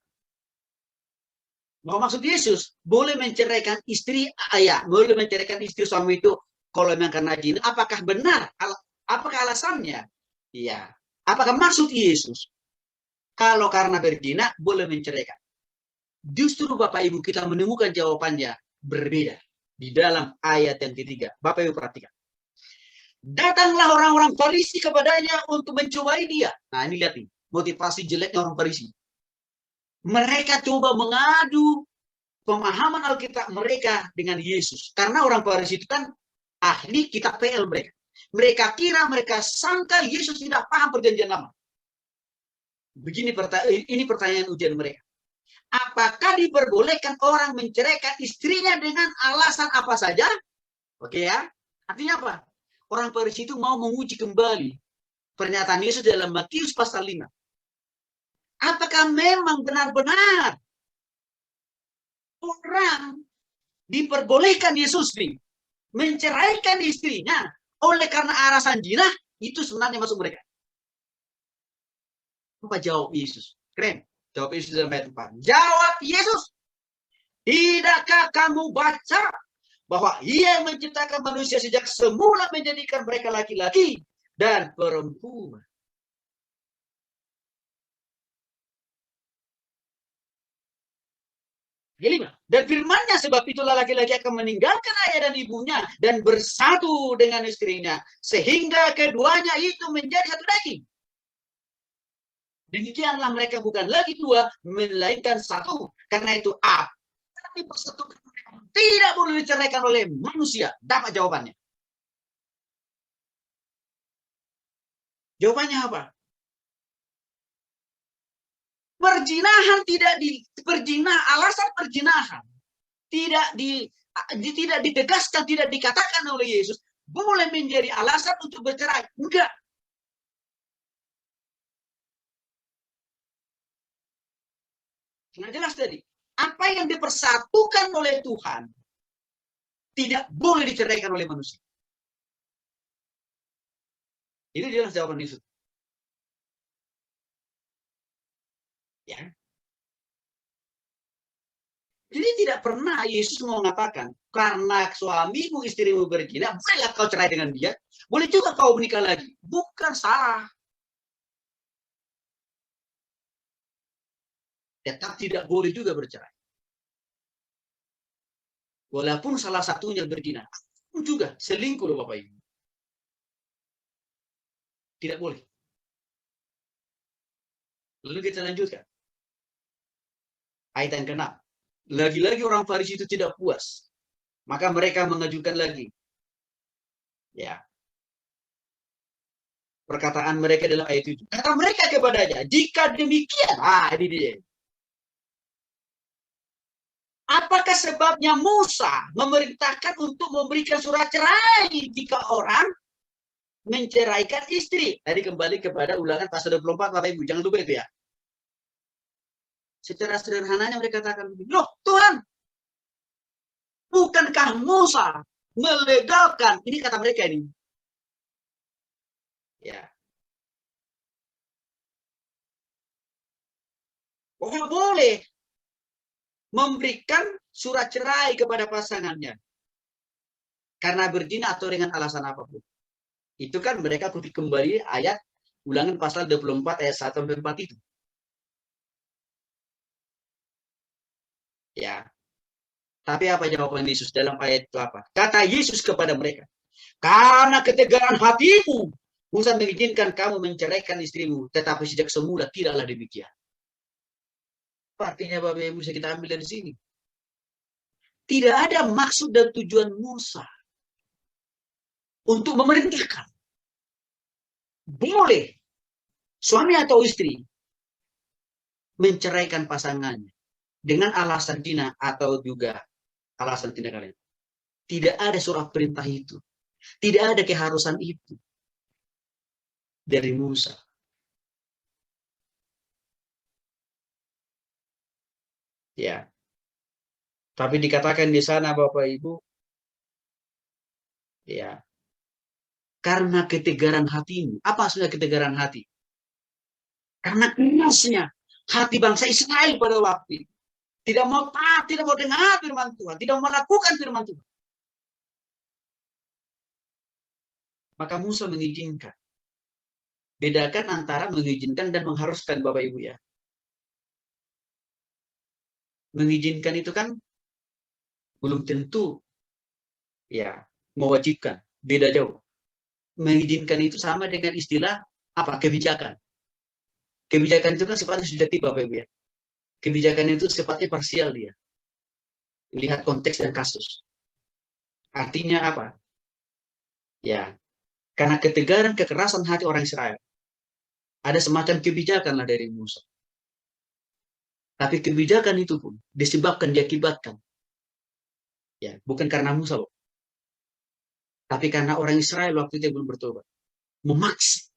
bahwa maksud Yesus boleh menceraikan istri ayah, boleh menceraikan istri suami itu kalau memang karena zina. Apakah benar? Apakah alasannya? Iya. Apakah maksud Yesus kalau karena berzina boleh menceraikan? Justru Bapak Ibu kita menemukan jawabannya berbeda di dalam ayat yang ketiga. Bapak Ibu perhatikan. Datanglah orang-orang Farisi kepadanya untuk mencobai dia. Nah, ini lihat nih, motivasi jeleknya orang Farisi. Mereka coba mengadu pemahaman Alkitab mereka dengan Yesus. Karena orang Farisi itu kan ahli kitab PL mereka. Mereka kira, mereka sangka Yesus tidak paham perjanjian lama. Begini ini pertanyaan ujian mereka. Apakah diperbolehkan orang menceraikan istrinya dengan alasan apa saja? Oke ya. Artinya apa? Orang Farisi itu mau menguji kembali pernyataan Yesus dalam Matius pasal 5. Apakah memang benar-benar orang diperbolehkan Yesus nih menceraikan istrinya oleh karena alasan zina? Itu sebenarnya masuk mereka. Apa jawab Yesus? Keren. Jawab Yesus dalam ayat 4. Jawab Yesus, tidakkah kamu baca bahwa Ia menciptakan manusia sejak semula menjadikan mereka laki-laki dan perempuan? Dan firman-Nya, sebab itulah laki-laki akan meninggalkan ayah dan ibunya dan bersatu dengan istrinya, sehingga keduanya itu menjadi satu daging. Demikianlah mereka bukan lagi dua, melainkan satu. Karena itu tapi persatukan tidak boleh diceraikan oleh manusia. Dapat jawabannya. Jawabannya apa? Perzinahan alasan perzinahan tidak ditegaskan, tidak dikatakan oleh Yesus boleh menjadi alasan untuk bercerai. Enggak. Nah, jelas tadi, apa yang dipersatukan oleh Tuhan tidak boleh diceraikan oleh manusia. Itu jelas jawaban Yesus. Ya. Jadi tidak pernah Yesus mau mengatakan, karena suamimu, istrimu berzina, bolehlah kau cerai dengan dia, boleh juga kau menikah lagi. Bukan, salah. Tetap tidak boleh juga bercerai. Walaupun salah satunya berzina, juga selingkuh loh Bapak Ibu. Tidak boleh. Lalu kita lanjutkan. Ayat yang ke-6. Lagi-lagi orang Farisi itu tidak puas. Maka mereka mengajukan lagi. Ya. Perkataan mereka dalam ayat 7. Kata mereka kepadanya, jika demikian, ini dia. Apakah sebabnya Musa memerintahkan untuk memberikan surat cerai jika orang menceraikan istri? Tadi kembali kepada Ulangan pasal 24, Bapak Ibu. Jangan lupa itu ya. Secara sederhananya mereka katakan, loh Tuhan, bukankah Musa melegalkan, ini kata mereka ini. Ya. Bahwa boleh memberikan surat cerai kepada pasangannya karena berzina atau dengan alasan apapun. Itu kan mereka kutip kembali ayat Ulangan pasal 24 ayat 1 sampai 4 itu. Ya. Tapi apa jawaban Yesus dalam ayat 8? Kata Yesus kepada mereka, karena ketegaran hatimu, Musa mengizinkan kamu menceraikan istrimu, tetapi sejak semula tidaklah demikian. Artinya Bapak Ibu bisa kita ambil dari sini. Tidak ada maksud dan tujuan Musa untuk memerintahkan. Boleh suami atau istri menceraikan pasangannya dengan alasan zina atau juga alasan tindak lain. Tidak ada surat perintah itu. Tidak ada keharusan itu dari Musa. Ya. Tapi dikatakan di sana Bapak Ibu, ya, karena ketegaran hatimu. Apa maksudnya ketegaran hati? Karena kerasnya hati bangsa Israel pada waktu itu. Tidak mau taat, tidak mau dengar firman Tuhan, tidak mau melakukan firman Tuhan. Maka Musa mengizinkan. Bedakan antara mengizinkan dan mengharuskan Bapak Ibu ya. Mengizinkan itu kan belum tentu ya mewajibkan, beda jauh. Mengizinkan itu sama dengan istilah apa? Kebijakan. Kebijakan itu kan sifatnya subjektif Bapak Ibu ya. Kebijakan itu sifatnya parsial dia. Lihat konteks dan kasus. Artinya apa? Ya, karena ketegaran kekerasan hati orang Israel. Ada semacam kebijakan lah dari Musa. Tapi kebijakan itu pun disebabkan, diakibatkan. Ya, bukan karena Musa, loh. Tapi karena orang Israel waktu itu belum bertobat. Memaksa.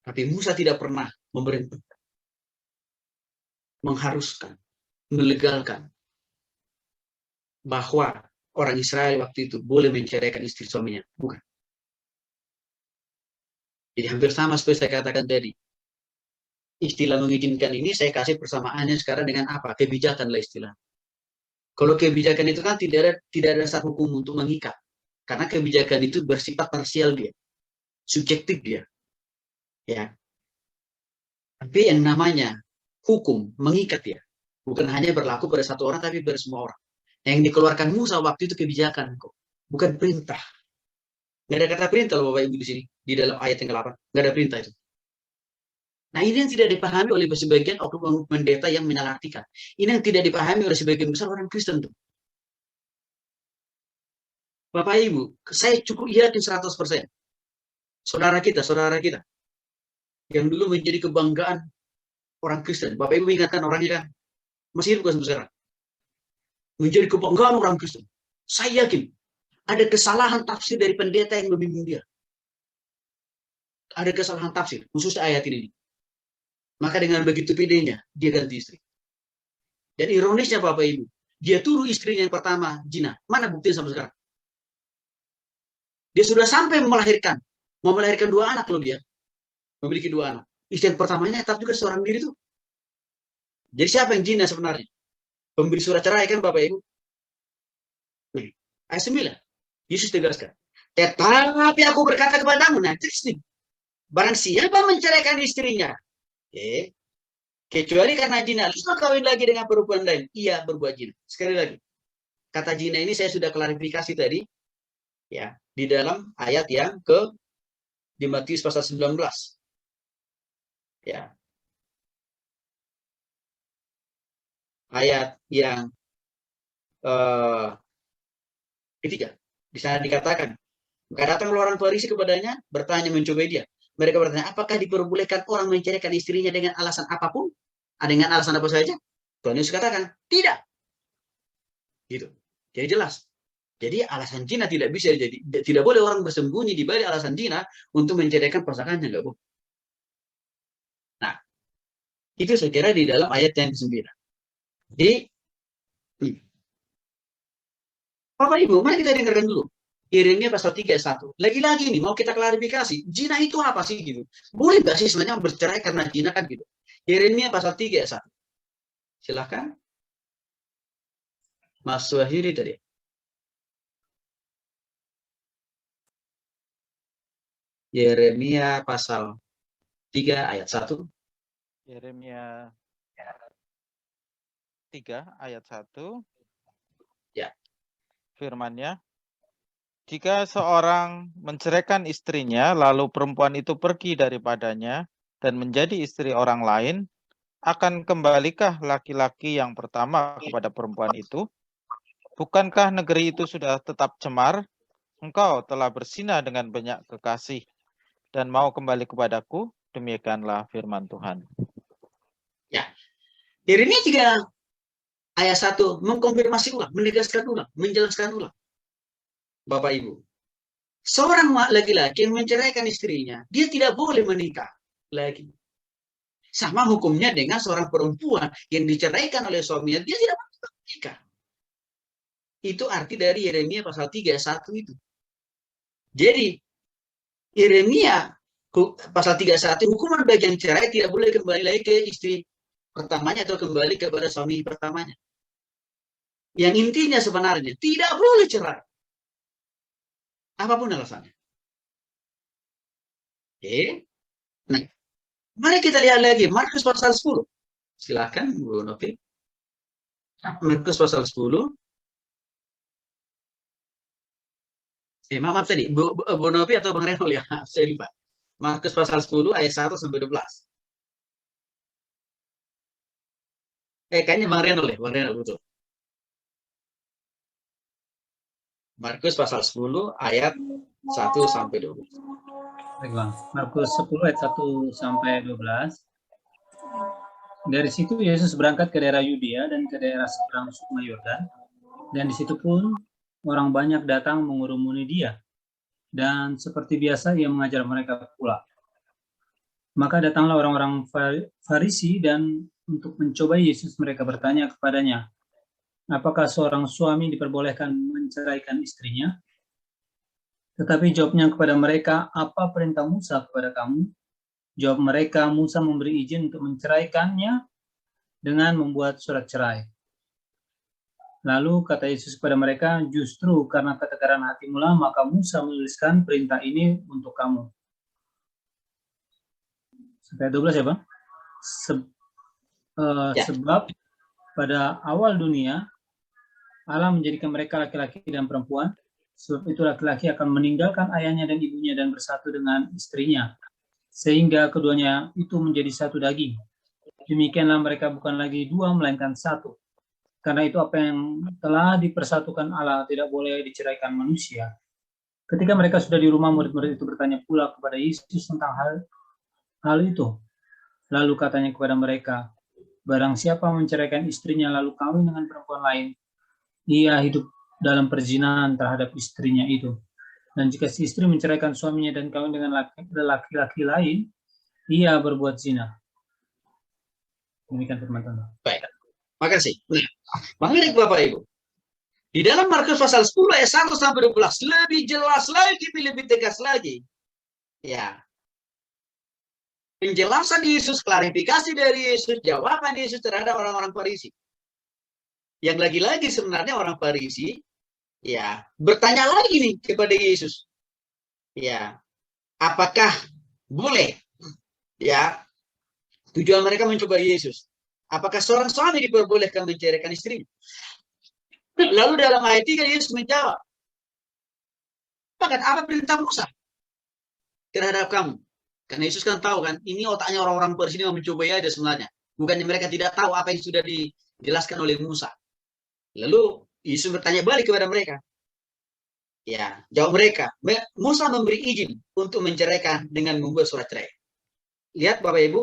Tapi Musa tidak pernah memerintahkan, mengharuskan, melegalkan bahwa orang Israel waktu itu boleh menceraikan istri suaminya. Bukan. Jadi hampir sama seperti saya katakan tadi. Istilah mengizinkan ini saya kasih persamaannya sekarang dengan apa? Kebijakan lah istilah. Kalau kebijakan itu kan tidak ada dasar hukum untuk mengikat. Karena kebijakan itu bersifat parsial dia. Subjektif dia. Ya. Tapi yang namanya hukum mengikat ya. Bukan hanya berlaku pada satu orang tapi pada semua orang. Yang dikeluarkan Musa waktu itu kebijakan kok. Bukan perintah. Nggak ada kata perintah loh Bapak Ibu di sini. Di dalam ayat yang ke-8. Nggak ada perintah itu. Nah ini yang tidak dipahami oleh sebagian oknum pendeta yang menyalahartikan. Ini yang tidak dipahami oleh sebagian besar orang Kristen tuh. Bapak Ibu, saya cukup yakin 100%. Saudara kita yang dulu menjadi kebanggaan orang Kristen. Bapak Ibu ingatkan orangnya kan? Masih hidup kan sekarang? Menjadi kebanggaan orang Kristen. Saya yakin ada kesalahan tafsir dari pendeta yang membimbing dia. Ada kesalahan tafsir, khusus ayat ini. Maka dengan begitu pedenya, dia ganti istri. Dan ironisnya Bapak Ibu, dia tuduh istrinya yang pertama, zina. Mana buktinya sampai sekarang? Dia sudah sampai melahirkan. Mau melahirkan 2 anak loh dia. Memiliki 2 anak. Istri yang pertamanya tetap juga seorang diri itu. Jadi siapa yang zina sebenarnya? Pemberi surat cerai kan Bapak Ibu? Ayat 9. Yesus tegaskan. Tetapi aku berkata kepadamu, nah ini. Barang siapa menceraikan istrinya, kecuali karena zina, lalu kawin lagi dengan perempuan lain, ia berbuat zina. Sekali lagi, kata zina ini saya sudah klarifikasi tadi, ya, di dalam ayat yang di Matius pasal 19. Ya. Ayat yang ketiga. Di sana dikatakan, maka datanglah orang Farisi kepadanya, bertanya mencobai dia. Mereka bertanya, apakah diperbolehkan orang menceraikan istrinya dengan alasan apapun? Dengan alasan apa saja? Tuhan Yesus katakan, tidak. Gitu. Jadi jelas. Jadi alasan zina tidak bisa jadi, tidak boleh orang bersembunyi di balik alasan zina untuk menceraikan pasangannya, enggak boleh. Nah, itu saya kira di dalam ayat yang ke-9. Jadi, Bapak Ibu, mari kita dengarkan dulu. Yeremia pasal 3 ayat 1. Lagi-lagi nih, mau kita klarifikasi. Zina itu apa sih gitu? Boleh nggak sih sebenarnya bercerai karena zina kan gitu? Yeremia pasal 3 ayat 1. Silahkan. Mas Wahiri tadi. Yeremia pasal 3 ayat 1. Yeremia 3 ayat 1. Ya. Firman-Nya, jika seorang menceraikan istrinya, lalu perempuan itu pergi daripadanya dan menjadi istri orang lain, akan kembalikah laki-laki yang pertama kepada perempuan itu? Bukankah negeri itu sudah tetap cemar? Engkau telah bersinah dengan banyak kekasih dan mau kembali kepadaku? Demikianlah firman Tuhan. Yeremia 3 ayat 1 mengkonfirmasi ulang, menegaskan ulang, menjelaskan ulang. Bapak Ibu, seorang laki-laki yang menceraikan istrinya, dia tidak boleh menikah lagi. Sama hukumnya dengan seorang perempuan yang diceraikan oleh suaminya, dia tidak boleh menikah. Itu arti dari Yeremia pasal 3 ayat 1 itu. Jadi, Yeremia pasal 3 ayat 1, hukuman bagi yang cerai tidak boleh kembali lagi ke istri pertamanya atau kembali kepada suami pertamanya. Yang intinya sebenarnya tidak boleh cerai. Apapun alasannya. Oke. Nah, mari kita lihat lagi Markus pasal 10. Silakan Bu Novi. Markus pasal 10. Maaf tadi, Bu Novi atau Bang Renol ya? Saya lupa. Markus pasal 10 ayat 1 sampai 12. Kayaknya Bang Renol ya, Bang Renol betul. Markus pasal 10 ayat 1 sampai 12. Baik, Bang. Markus 10 ayat 1 sampai 12. Dari situ Yesus berangkat ke daerah Yudea dan ke daerah seberang Sungai Yordan. Dan di situ pun orang banyak datang mengurumuni dia. Dan seperti biasa ia mengajar mereka pula. Maka datanglah orang-orang Farisi dan untuk mencobai Yesus mereka bertanya kepadanya, apakah seorang suami diperbolehkan menceraikan istrinya? Tetapi jawabnya kepada mereka, apa perintah Musa kepada kamu? Jawab mereka, Musa memberi izin untuk menceraikannya dengan membuat surat cerai. Lalu kata Yesus kepada mereka, justru karena ketegaran hatimu lah, maka Musa menuliskan perintah ini untuk kamu. Sampai 12 ya, Bang? Sebab pada awal dunia, Allah menjadikan mereka laki-laki dan perempuan, sebab itu laki-laki akan meninggalkan ayahnya dan ibunya dan bersatu dengan istrinya, sehingga keduanya itu menjadi satu daging. Demikianlah mereka bukan lagi dua, melainkan satu. Karena itu apa yang telah dipersatukan Allah tidak boleh diceraikan manusia. Ketika mereka sudah di rumah, murid-murid itu bertanya pula kepada Yesus tentang hal itu. Lalu katanya kepada mereka, barang siapa menceraikan istrinya lalu kawin dengan perempuan lain, ia hidup dalam perzinahan terhadap istrinya itu. Dan jika si istri menceraikan suaminya dan kawin dengan laki-laki lain, ia berbuat zina. Demikian firman Tuhan. Baik, makasih. Baik Bapak Ibu. Di dalam Markus pasal 10 ayat 1 sampai 12 lebih jelas lagi, lebih tegas lagi. Ya. Penjelasan Yesus, klarifikasi dari Yesus, jawaban Yesus terhadap orang-orang Farisi. Yang lagi-lagi sebenarnya orang Farisi ya bertanya lagi nih kepada Yesus. Ya, apakah boleh? Ya, tujuan mereka mencoba Yesus. Apakah seorang suami diperbolehkan menceraikan istrinya? Lalu dalam ayat 3 Yesus menjawab, apa perintah Musa terhadap kamu? Karena Yesus kan tahu kan, ini otaknya orang-orang Farisi ini mencoba aja sebenarnya. Bukannya mereka tidak tahu apa yang sudah dijelaskan oleh Musa. Lalu Yesus bertanya balik kepada mereka. Ya, jawab mereka. Musa memberi izin untuk menceraikan dengan membuat surat cerai. Lihat Bapak Ibu.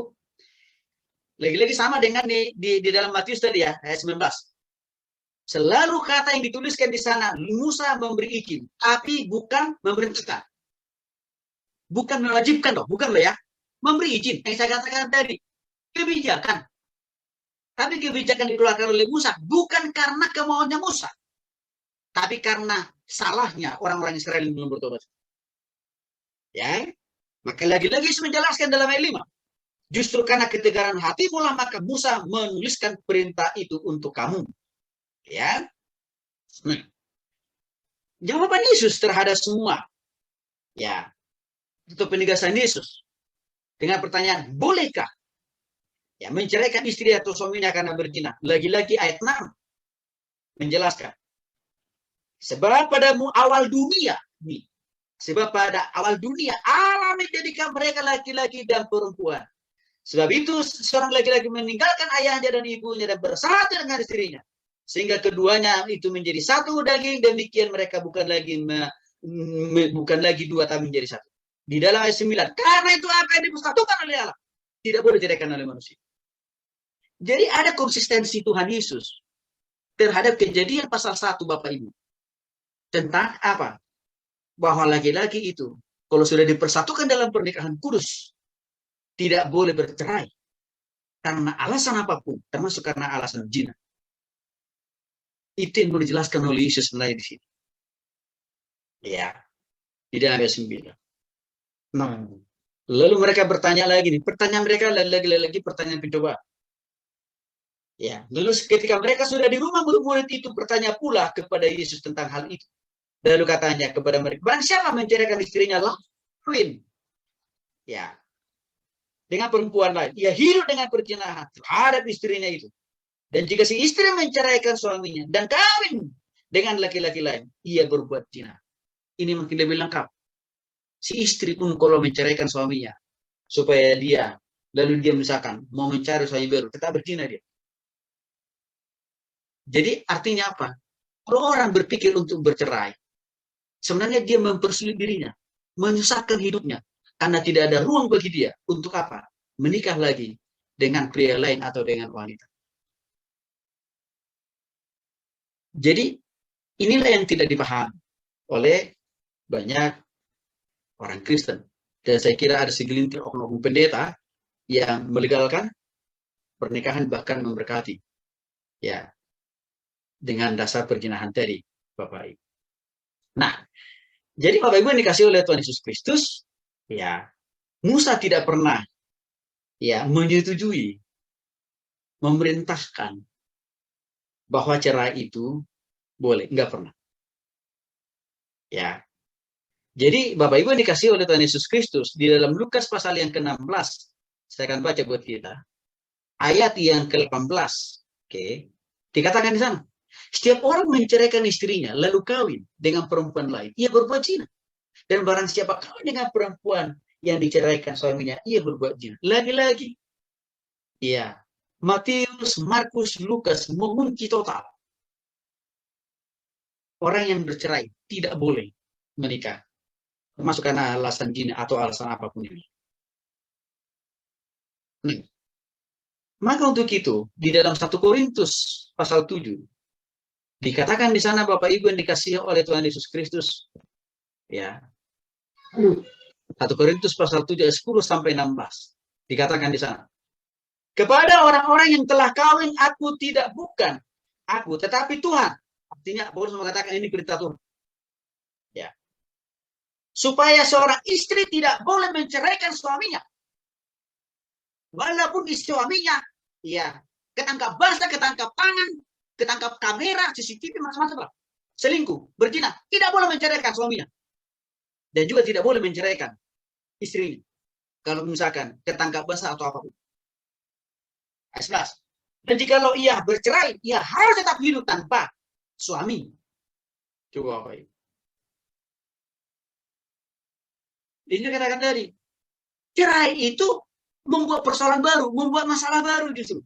Lagi-lagi sama dengan di dalam Matius tadi ya, ayat 19. Selalu kata yang dituliskan di sana, Musa memberi izin, tapi bukan memerintahkan. Bukan mewajibkan loh, bukan loh ya. Memberi izin, yang saya katakan tadi. Kebijakan. Tapi kebijakan dikeluarkan oleh Musa bukan karena kemauannya Musa. Tapi karena salahnya orang-orang Israel yang belum bertobat. Ya, maka lagi-lagi menjelaskan dalam ayat 5. Justru karena ketegaran hatimu lah maka Musa menuliskan perintah itu untuk kamu. Ya. Jawaban Yesus terhadap semua. Ya. atau penegasan Yesus dengan pertanyaan, bolehkah ya menceraikan istri atau suaminya karena berzina? Lagi-lagi ayat 6 menjelaskan. Sebab pada awal dunia, sebab pada awal dunia Allah menjadikan mereka laki-laki dan perempuan. Sebab itu seorang laki-laki meninggalkan ayahnya dan ibunya dan bersatu dengan istrinya, sehingga keduanya itu menjadi satu daging. Demikian mereka bukan lagi dua, tapi menjadi satu. Di dalam ayat 9, karena itu apa yang dipersatukan oleh Allah tidak boleh diceraikan oleh manusia. Jadi ada konsistensi Tuhan Yesus terhadap Kejadian pasal 1 Bapak Ibu. Tentang apa? Bahwa laki-laki itu kalau sudah dipersatukan dalam pernikahan kudus tidak boleh bercerai karena alasan apapun, termasuk karena alasan zina. Itu yang boleh dijelaskan oleh Yesus mulai di sini. Ya, di dalam ayat 9. Nah, lalu mereka bertanya lagi nih, pertanyaan mereka lagi pertanyaan pencoba. Ya, lalu ketika mereka sudah di rumah, murid-murid itu bertanya pula kepada Yesus tentang hal itu. Lalu katanya kepada mereka, barang siapa menceraikan istrinya lain, ya, dengan perempuan lain, ia hidup dengan perzinahan terhadap istrinya itu. Dan jika si istri menceraikan suaminya dan kawin dengan laki-laki lain, ia berbuat zina. Ini makin lebih lengkap. Si istri pun kalau menceraikan suaminya, supaya dia, lalu dia misalkan mau mencari suami baru, tetap berzina dia. Jadi artinya apa? Kalau orang berpikir untuk bercerai, sebenarnya dia mempersulit dirinya, menyusahkan hidupnya, karena tidak ada ruang bagi dia untuk apa? Menikah lagi dengan pria lain atau dengan wanita. Jadi inilah yang tidak dipahami oleh banyak orang Kristen. Dan saya kira ada segelintir oknum pendeta yang melegalkan pernikahan, bahkan memberkati. Ya, dengan dasar perzinahan tadi, Bapak Ibu. Nah, jadi Bapak Ibu yang dikasih oleh Tuhan Yesus Kristus, ya, Musa tidak pernah ya menyetujui, memerintahkan bahwa cerai itu boleh, enggak pernah. Ya. Jadi Bapak Ibu yang dikasih oleh Tuhan Yesus Kristus di dalam Lukas pasal yang ke-16, saya akan baca buat kita. Ayat yang ke-18. Oke. Dikatakan di sana, setiap orang menceraikan istrinya lalu kawin dengan perempuan lain, ia berbuat zina. Dan barang siapa kawin dengan perempuan yang diceraikan suaminya, ia berbuat zina. Lagi-lagi, ya, Matius, Markus, Lukas mengunci total. Orang yang bercerai tidak boleh menikah, termasuk karena alasan zina atau alasan apapun ini. Maka untuk itu, di dalam 1 Korintus pasal 7, dikatakan di sana Bapak Ibu yang dikasihi oleh Tuhan Yesus Kristus, ya, 1 Korintus pasal 7 ayat 10 sampai 16, dikatakan di sana, kepada orang-orang yang telah kawin aku tidak, bukan aku, tetapi Tuhan. Artinya Paulus mengatakan ini perintah Tuhan. Ya. Supaya seorang istri tidak boleh menceraikan suaminya. Walaupun suaminya, ya, ketangkap basah, ketangkap tangan, ketangkap kamera, CCTV, macam-macam lah. Selingkuh, berzina, tidak boleh menceraikan suaminya. Dan juga tidak boleh menceraikan istrinya. Kalau misalkan ketangkap basah atau apapun. Ayat 11. Dan jikalau ia bercerai, ia harus tetap hidup tanpa suami. Coba apa ini? Ini katakan tadi, cerai itu membuat persoalan baru, membuat masalah baru justru.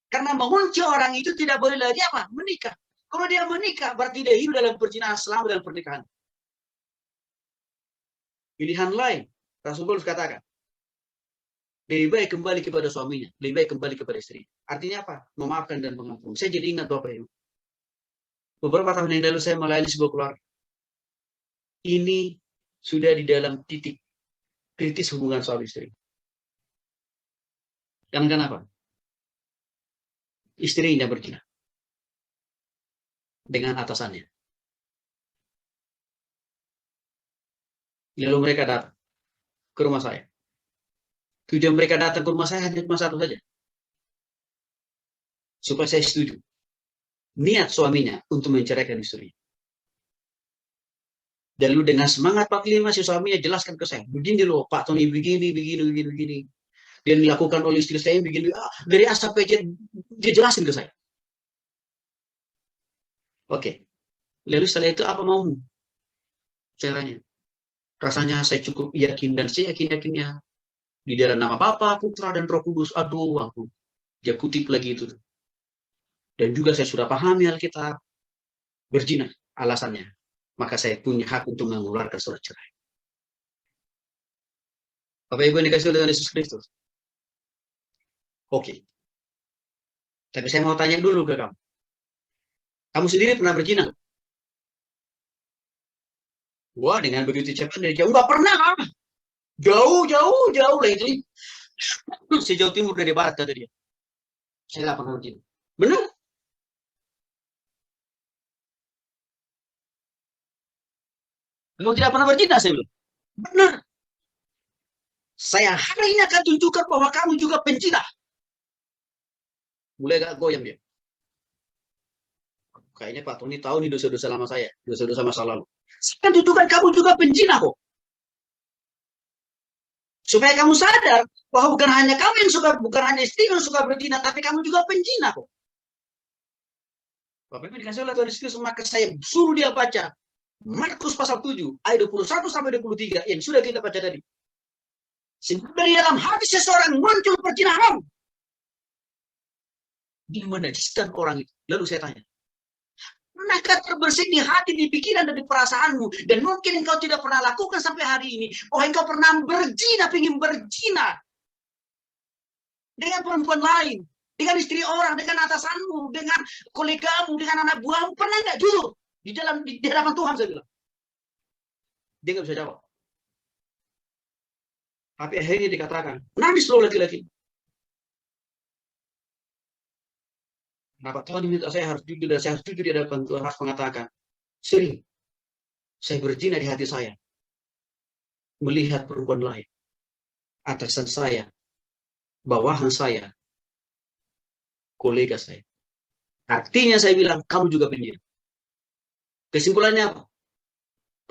Karena mengunci orang itu tidak boleh lagi apa? Menikah. Kalau dia menikah, berarti dia hidup dalam perzinahan selama dalam pernikahan. Pilihan lain, Rasul Paulus katakan, lebih baik kembali kepada suaminya, lebih baik kembali kepada istri. Artinya apa? Memaafkan dan mengampuni. Saya jadi ingat Bapak Ibu. Beberapa tahun yang lalu saya melayani sebuah keluarga. Ini sudah di dalam titik kritis hubungan suami istri. Kenapa? Istrinya berzina dengan atasannya. Lalu mereka datang ke rumah saya. Tujuan mereka datang ke rumah saya hanya cuma satu saja. Supaya saya setuju. Niat suaminya untuk menceraikan istrinya. Dan lu dengan semangat 45 si suaminya jelaskan ke saya, begini loh Pak Tony, begini. Dan dilakukan oleh istri saya begini, dari A sampai Z dia jelasin ke saya. Oke. Lalu setelah itu apa mau caranya? Rasanya saya cukup yakin dan saya yakin-yakinnya di dalam nama Bapa, Putra dan Roh Kudus. Aduh, aku dia kutip lagi itu. Dan juga saya sudah pahami Alkitab, berzina alasannya. Maka saya punya hak untuk mengeluarkan surat cerai. Bapak Ibu yang dikasih oleh Yesus Kristus. Oke. Tapi saya mau tanya dulu ke kamu. Kamu sendiri pernah berzina? Wah, dengan begitu cepat dari jauh. Enggak pernah. Jauh lagi. Sejauh timur dari barat kata dia. Saya nggak pernah berzina. Benar? Kamu tidak pernah berzina, saya bilang. Benar. Saya hari ini akan tunjukkan bahwa kamu juga pencina. Mulai gak goyang dia. Kayaknya Pak Tony tahu nih dosa-dosa lama saya. Dosa-dosa masa lalu. Saya akan tunjukkan kamu juga pencina kok. Supaya kamu sadar bahwa bukan hanya kamu yang suka, bukan hanya istri yang suka berzina, tapi kamu juga pencina kok. Bapak Ibu dikasih oleh Tuhan Yesus, maka saya suruh dia baca Markus pasal 7 ayat 21 sampai 23 yang sudah kita baca tadi. Sebab dari dalam hati seseorang muncul perzinahan. Dia menajiskan orang itu. Lalu saya tanya, pernahkah terbersih di hati, di pikiran, dan di perasaanmu? Dan mungkin engkau tidak pernah lakukan sampai hari ini. Oh, engkau pernah berzina, ingin berzina dengan perempuan lain, dengan istri orang, dengan atasanmu, dengan kolegamu, dengan anak buahmu. Pernah nggak jujur di hadapan Tuhan? Saya bilang. Dia nggak bisa jawab. Tapi akhirnya dikatakan, nangis loh laki-laki. Kenapa Tuhan minta saya harus jujur, dan saya harus jujur di hadapan Tuhan, harus mengatakan, sering saya berzina di hati saya, melihat perempuan lain, atasan saya, bawahan saya, kolega saya. Artinya saya bilang, kamu juga penyina. Kesimpulannya apa?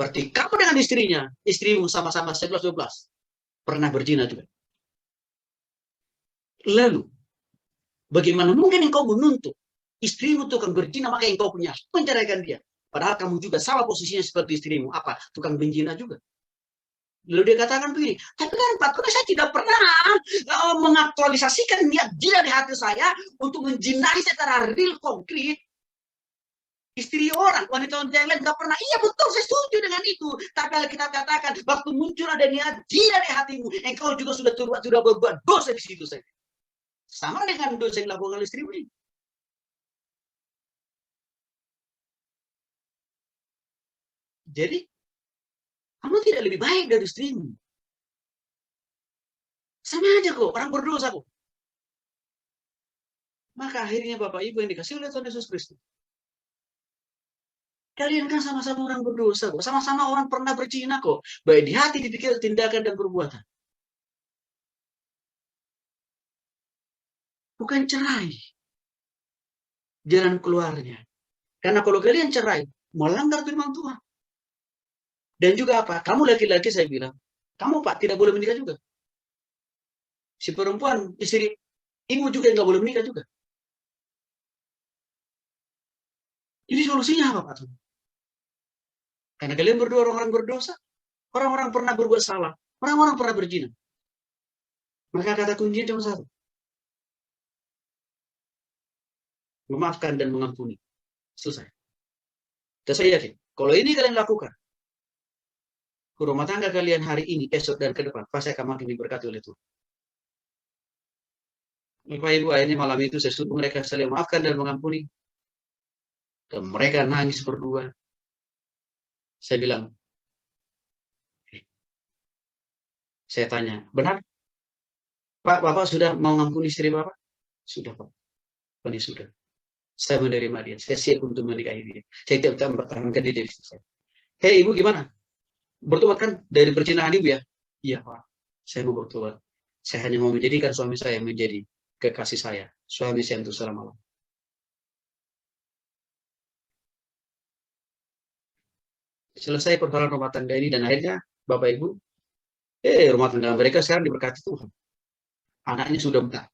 Berarti kamu dengan istrinya, istrimu sama-sama 11-12, pernah berzina juga. Lalu, bagaimana mungkin engkau menuntut istrimu tukang berzina, maka engkau punya hak menceraikan dia. Padahal kamu juga sama posisinya seperti istrimu. Apa? Tukang berzina juga. Lalu dia katakan begini, tapi kan Pak Tony, saya tidak pernah mengaktualisasikan niat zina di hati saya untuk menjinahi secara real, konkret istri orang, wanita yang lain. Nggak pernah. Iya betul, saya setuju dengan itu. Tapi kita katakan, waktu muncul ada niat zina di hatimu, engkau juga sudah berbuat dosa di situ. Saya sama dengan dosa yang dilakukan oleh istrimu ini. Jadi, kamu tidak lebih baik dari istrimu. Sama aja kok, orang berdosa kok. Maka akhirnya Bapak Ibu yang dikasih oleh Tuhan Yesus Kristus, kalian kan sama-sama orang berdosa kok. Sama-sama orang pernah berzina kok. Baik di hati, di pikiran, tindakan, dan perbuatan. Bukan cerai jalan keluarnya. Karena kalau kalian cerai, melanggar firman Tuhan. Dan juga apa? Kamu laki-laki, saya bilang, kamu Pak tidak boleh menikah juga. Si perempuan, istri ibu juga nggak boleh menikah juga. Jadi solusinya apa Pak? Karena kalian berdua orang-orang berdosa, orang-orang pernah berbuat salah, orang-orang pernah berzina. Maka kata kuncinya cuma satu. Memaafkan dan mengampuni. Selesai. Dan saya yakin, kalau ini kalian lakukan, rumah tangga kalian hari ini, esok, dan ke depan, pasti akan makin diberkati oleh Tuhan. Bapak Ibu, akhirnya malam itu saya suruh mereka saling maafkan dan mengampuni. Dan mereka nangis berdua. Saya bilang, saya tanya, benar? Pak, Bapak sudah mau mengampuni istri Bapak? Sudah Pak. Ini sudah. Saya menerima dia. Saya siap untuk menikahi dia. Saya tidak mempertahankan dia dari saya. Hei Ibu, gimana? Bertobat kan dari perzinahan Ibu ya? Iya Pak. Saya mau bertobat. Saya hanya mau menjadikan suami saya menjadi kekasih saya. Suami saya untuk selama-lamanya. selesai persoalan rumah tangga ini, dan akhirnya Bapak Ibu, rumah tangga mereka sekarang diberkati Tuhan. Anaknya sudah besar.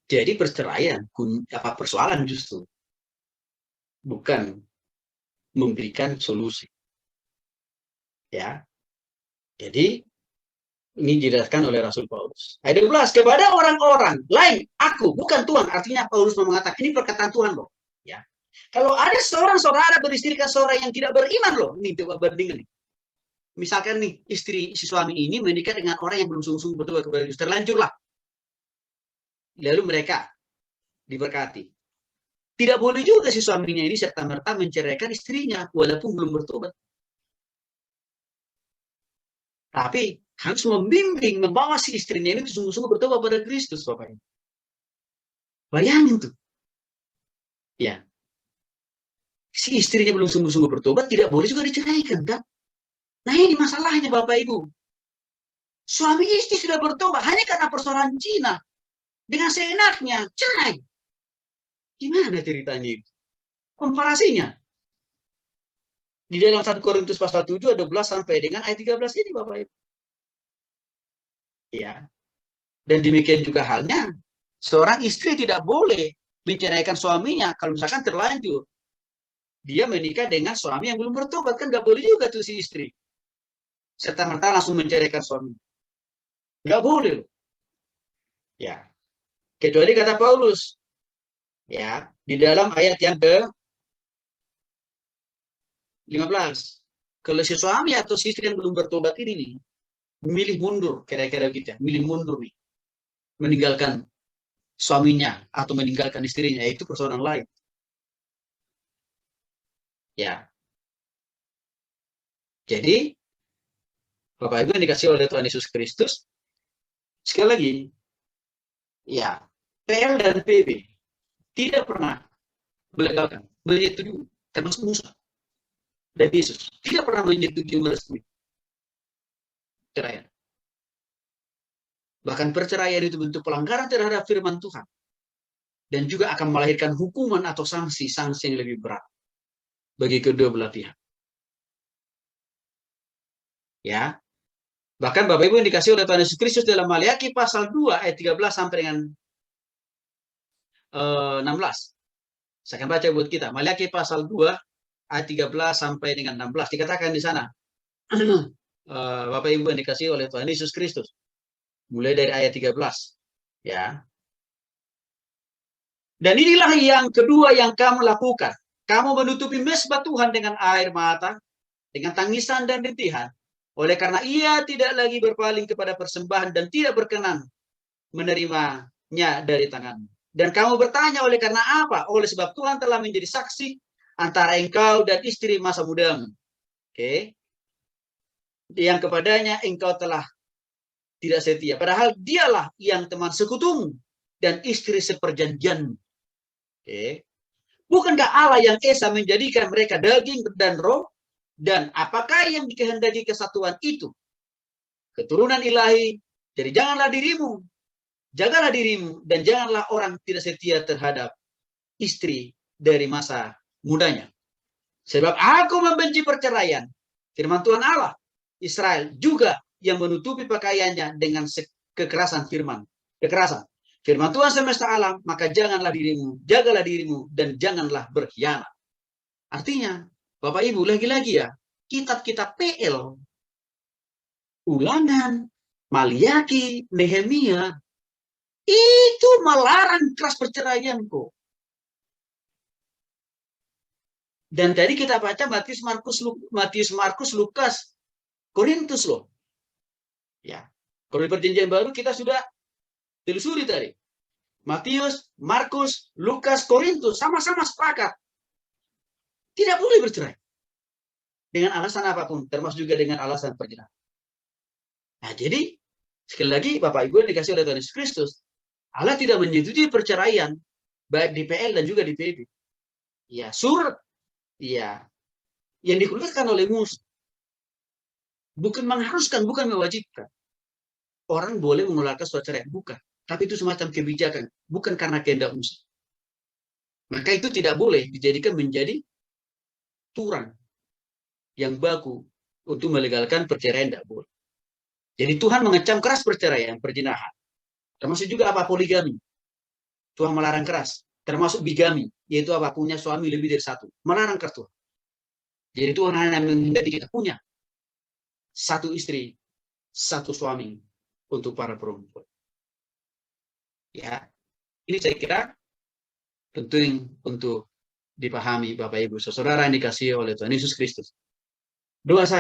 Jadi perceraian, persoalan justru bukan memberikan solusi. Ya, jadi ini dijelaskan oleh Rasul Paulus. Ayat 12, kepada orang-orang lain, aku, bukan Tuhan. Artinya Paulus mengatakan, ini perkataan Tuhan loh. Ya. Kalau ada seorang saudara beristrikan seorang yang tidak beriman loh, ini coba bandingkan nih. Misalkan nih, istri si suami ini menikah dengan orang yang belum sungguh-sungguh bertobat kepada Yesus, terlanjurlah. Lalu mereka diberkati. Tidak boleh juga si suaminya ini serta-merta menceraikan istrinya, walaupun belum bertobat. Tapi harus membimbing, membawa si istrinya ini sungguh-sungguh bertobat pada Kristus, Bapak Ibu. Bayangin tuh. Ya. Si istrinya belum sungguh-sungguh bertobat, tidak boleh juga diceraikan, kan? Nah, ini masalahnya, Bapak Ibu. Suami istri sudah bertobat, hanya karena persoalan Cina. Dengan seenaknya, cerai. Gimana ceritanya itu? Komparasinya. Di dalam 1 Korintus pasal 7, 12 sampai dengan ayat 13 ini, Bapak Ibu. Ya. Dan demikian juga halnya, seorang istri tidak boleh menceraikan suaminya kalau misalkan terlanjur. Dia menikah dengan suami yang belum bertobat, kan nggak boleh juga tuh si istri. Serta-merta langsung menceraikan suami. Nggak boleh. Ya. Kecuali kata Paulus. Ya, di dalam ayat yang ke-15. Kalau si suami atau si istri yang belum bertobat ini nih, memilih mundur, kira-kira gitu ya, milih mundur nih, meninggalkan suaminya atau meninggalkan istrinya, itu persoalan lain. Ya. Jadi, Bapak Ibu yang dikasih oleh Tuhan Yesus Kristus, sekali lagi, ya, PL dan PB tidak pernah melegalkan, menyetujui, termasuk Musa dan Yesus, tidak pernah menyetujui merestui perceraian. Bahkan perceraian itu bentuk pelanggaran terhadap firman Tuhan. Dan juga akan melahirkan hukuman atau sanksi-sanksi yang lebih berat bagi kedua belah pihak. Ya. Bahkan Bapak Ibu yang dikasih oleh Tuhan Yesus Kristus dalam Maliaki pasal 2 ayat 13 sampai dengan 16. Saya akan baca buat kita. Maliaki pasal 2 ayat 13 sampai dengan 16. Dikatakan di sana. Bapak Ibu yang dikasih oleh Tuhan Yesus Kristus. Mulai dari ayat 13. Ya. Dan inilah yang kedua yang kamu lakukan. Kamu menutupi mezbah Tuhan dengan air mata, dengan tangisan dan rintihan. Oleh karena ia tidak lagi berpaling kepada persembahan dan tidak berkenan menerimanya dari tanganmu. Dan kamu bertanya oleh karena apa? Oleh sebab Tuhan telah menjadi saksi antara engkau dan istri masa mudamu. Oke. Yang kepadanya engkau telah tidak setia. Padahal dialah yang teman sekutumu dan istri seperjanjianmu. Oke. Bukankah Allah yang esa menjadikan mereka daging dan roh? Dan apakah yang dikehendaki kesatuan itu? Keturunan ilahi. Jadi janganlah dirimu, jagalah dirimu, dan janganlah orang tidak setia terhadap istri dari masa mudanya. Sebab aku membenci perceraian. Firman Tuhan Allah, Israel juga yang menutupi pakaiannya dengan kekerasan firman. Kekerasan. Firman Tuhan semesta alam, maka janganlah dirimu, jagalah dirimu, dan janganlah berkhianat. Artinya, Bapak Ibu, lagi-lagi ya, kitab-kitab PL, Ulangan, Maliaki, Nehemia, itu melarang keras perceraian kok. Dan tadi kita baca Matius, Markus, Lukas, Korintus loh. Ya, kalau di Perjanjian Baru kita sudah telusuri tadi. Matius, Markus, Lukas, Korintus sama-sama sepakat. Tidak boleh bercerai. Dengan alasan apapun, termasuk juga dengan alasan perjinahan. Nah, jadi sekali lagi Bapak Ibu yang dikasih oleh Tuhan Yesus Kristus, Allah tidak menyetujui perceraian baik di PL dan juga di PB. Ya, surat ya yang dikeluarkan oleh Musa bukan mengharuskan, bukan mewajibkan. Orang boleh mengeluarkan surat cerai, bukan. Tapi itu semacam kebijakan, bukan karena kehendak Musa. Maka itu tidak boleh dijadikan menjadi aturan yang baku untuk melegalkan perceraian tidak boleh. Jadi Tuhan mengecam keras perceraian, perzinahan. Termasuk juga apa? Poligami. Tuhan melarang keras. Termasuk bigami, yaitu apa? Punya suami lebih dari satu. Melarang keras Tuhan. Jadi Tuhan hanya menghendaki kita punya satu istri, satu suami untuk para perempuan. Ya, ini saya kira penting untuk dipahami Bapak Ibu Saudara yang dikasihi oleh Tuhan Yesus Kristus. Doa saya